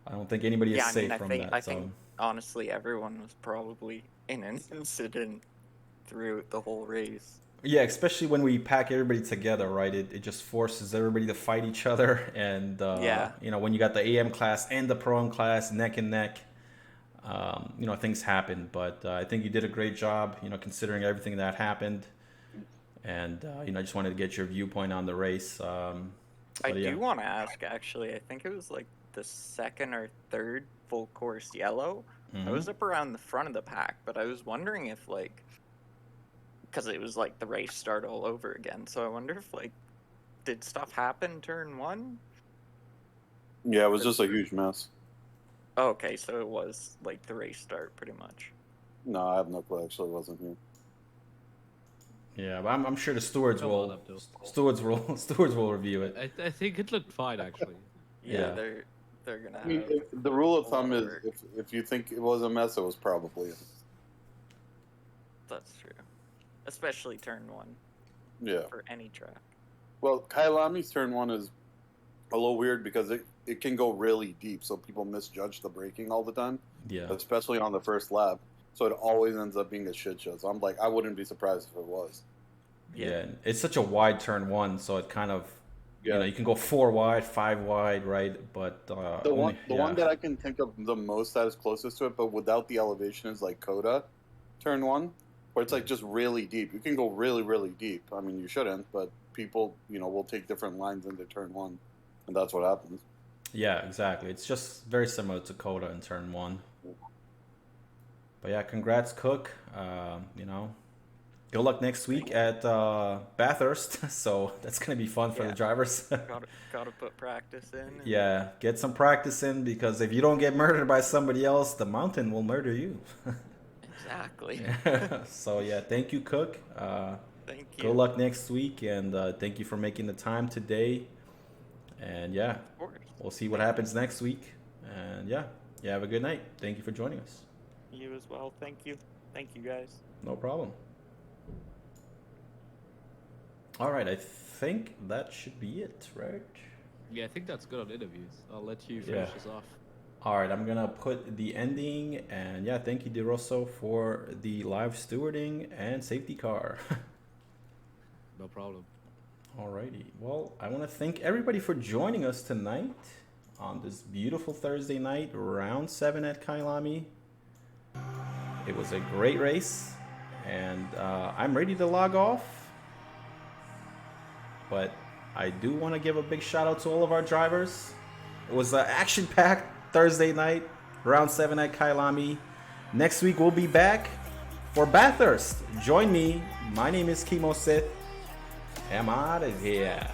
I don't think anybody is Yeah, I safe mean, from I that. think honestly, everyone was probably in an incident throughout the whole race. Yeah, especially when we pack everybody together, right? It just forces everybody to fight each other, and Yeah. when you got the AM class and the Pro-Am class neck and neck, things happen. But I think you did a great job, considering everything that happened, and I just wanted to get your viewpoint on the race. I But yeah. do want to ask, actually, I think it was like the second or third full course yellow. I was up around the front of the pack, but I was wondering if, like, because it was like the race start all over again, so I wonder if, like, did stuff happen turn one? Yeah, it was just a huge mess. Oh, okay, so it was like the race start pretty much. No, I have no clue. Actually, wasn't here. Yeah, but I'm sure the stewards Come on, Abdul. stewards will review it. I think it looked fine actually. Yeah, Yeah. they're gonna I mean, have the rule of a lot thumb of is work. if you think it was a mess, it was probably. That's true. Especially turn one Yeah. for any track. Well, KYALAMI's turn one is a little weird because it can go really deep, so people misjudge the braking all the time, Yeah. especially on the first lap. So it always ends up being a shit show. So I'm like, I wouldn't be surprised if it was. Yeah, it's such a wide turn one, so it kind of, Yeah. you can go 4 wide, 5 wide, right? But The only, one that I can think of the most that is closest to it, but without the elevation, is like Coda, turn one, where it's like just really deep. You can go really, really deep. I mean, you shouldn't, but people, will take different lines into turn one, and that's what happens. Yeah, exactly. It's just very similar to Coda in turn one. But yeah, congrats, Cook. Good luck next week at Bathurst. So that's gonna be fun for the Yeah. drivers. Gotta put practice in. and- Yeah, get some practice in, because if you don't get murdered by somebody else, the mountain will murder you. Exactly. So yeah, thank you, Cook. Thank you. Good luck next week, and thank you for making the time today. And yeah, Of course. we'll see what happens next week. And yeah, you have a good night. Thank you for joining us. You as well. Thank you. Thank you, guys. No problem. All right, I think that should be it, right? Yeah, I think that's good on interviews. I'll let you Yeah. finish this off. All right, I'm gonna put the ending, and yeah, thank you, DeRosso, for the live stewarding and safety car. No problem. Alrighty, well, I want to thank everybody for joining us tonight on this beautiful Thursday night, round 7 at KYALAMI. It was a great race, and I'm ready to log off, but I do want to give a big shout out to all of our drivers. It was an action-packed Thursday night, round 7 at KYALAMI. Next week we'll be back for Bathurst. Join me. My name is Kimo Sith. I'm out of here.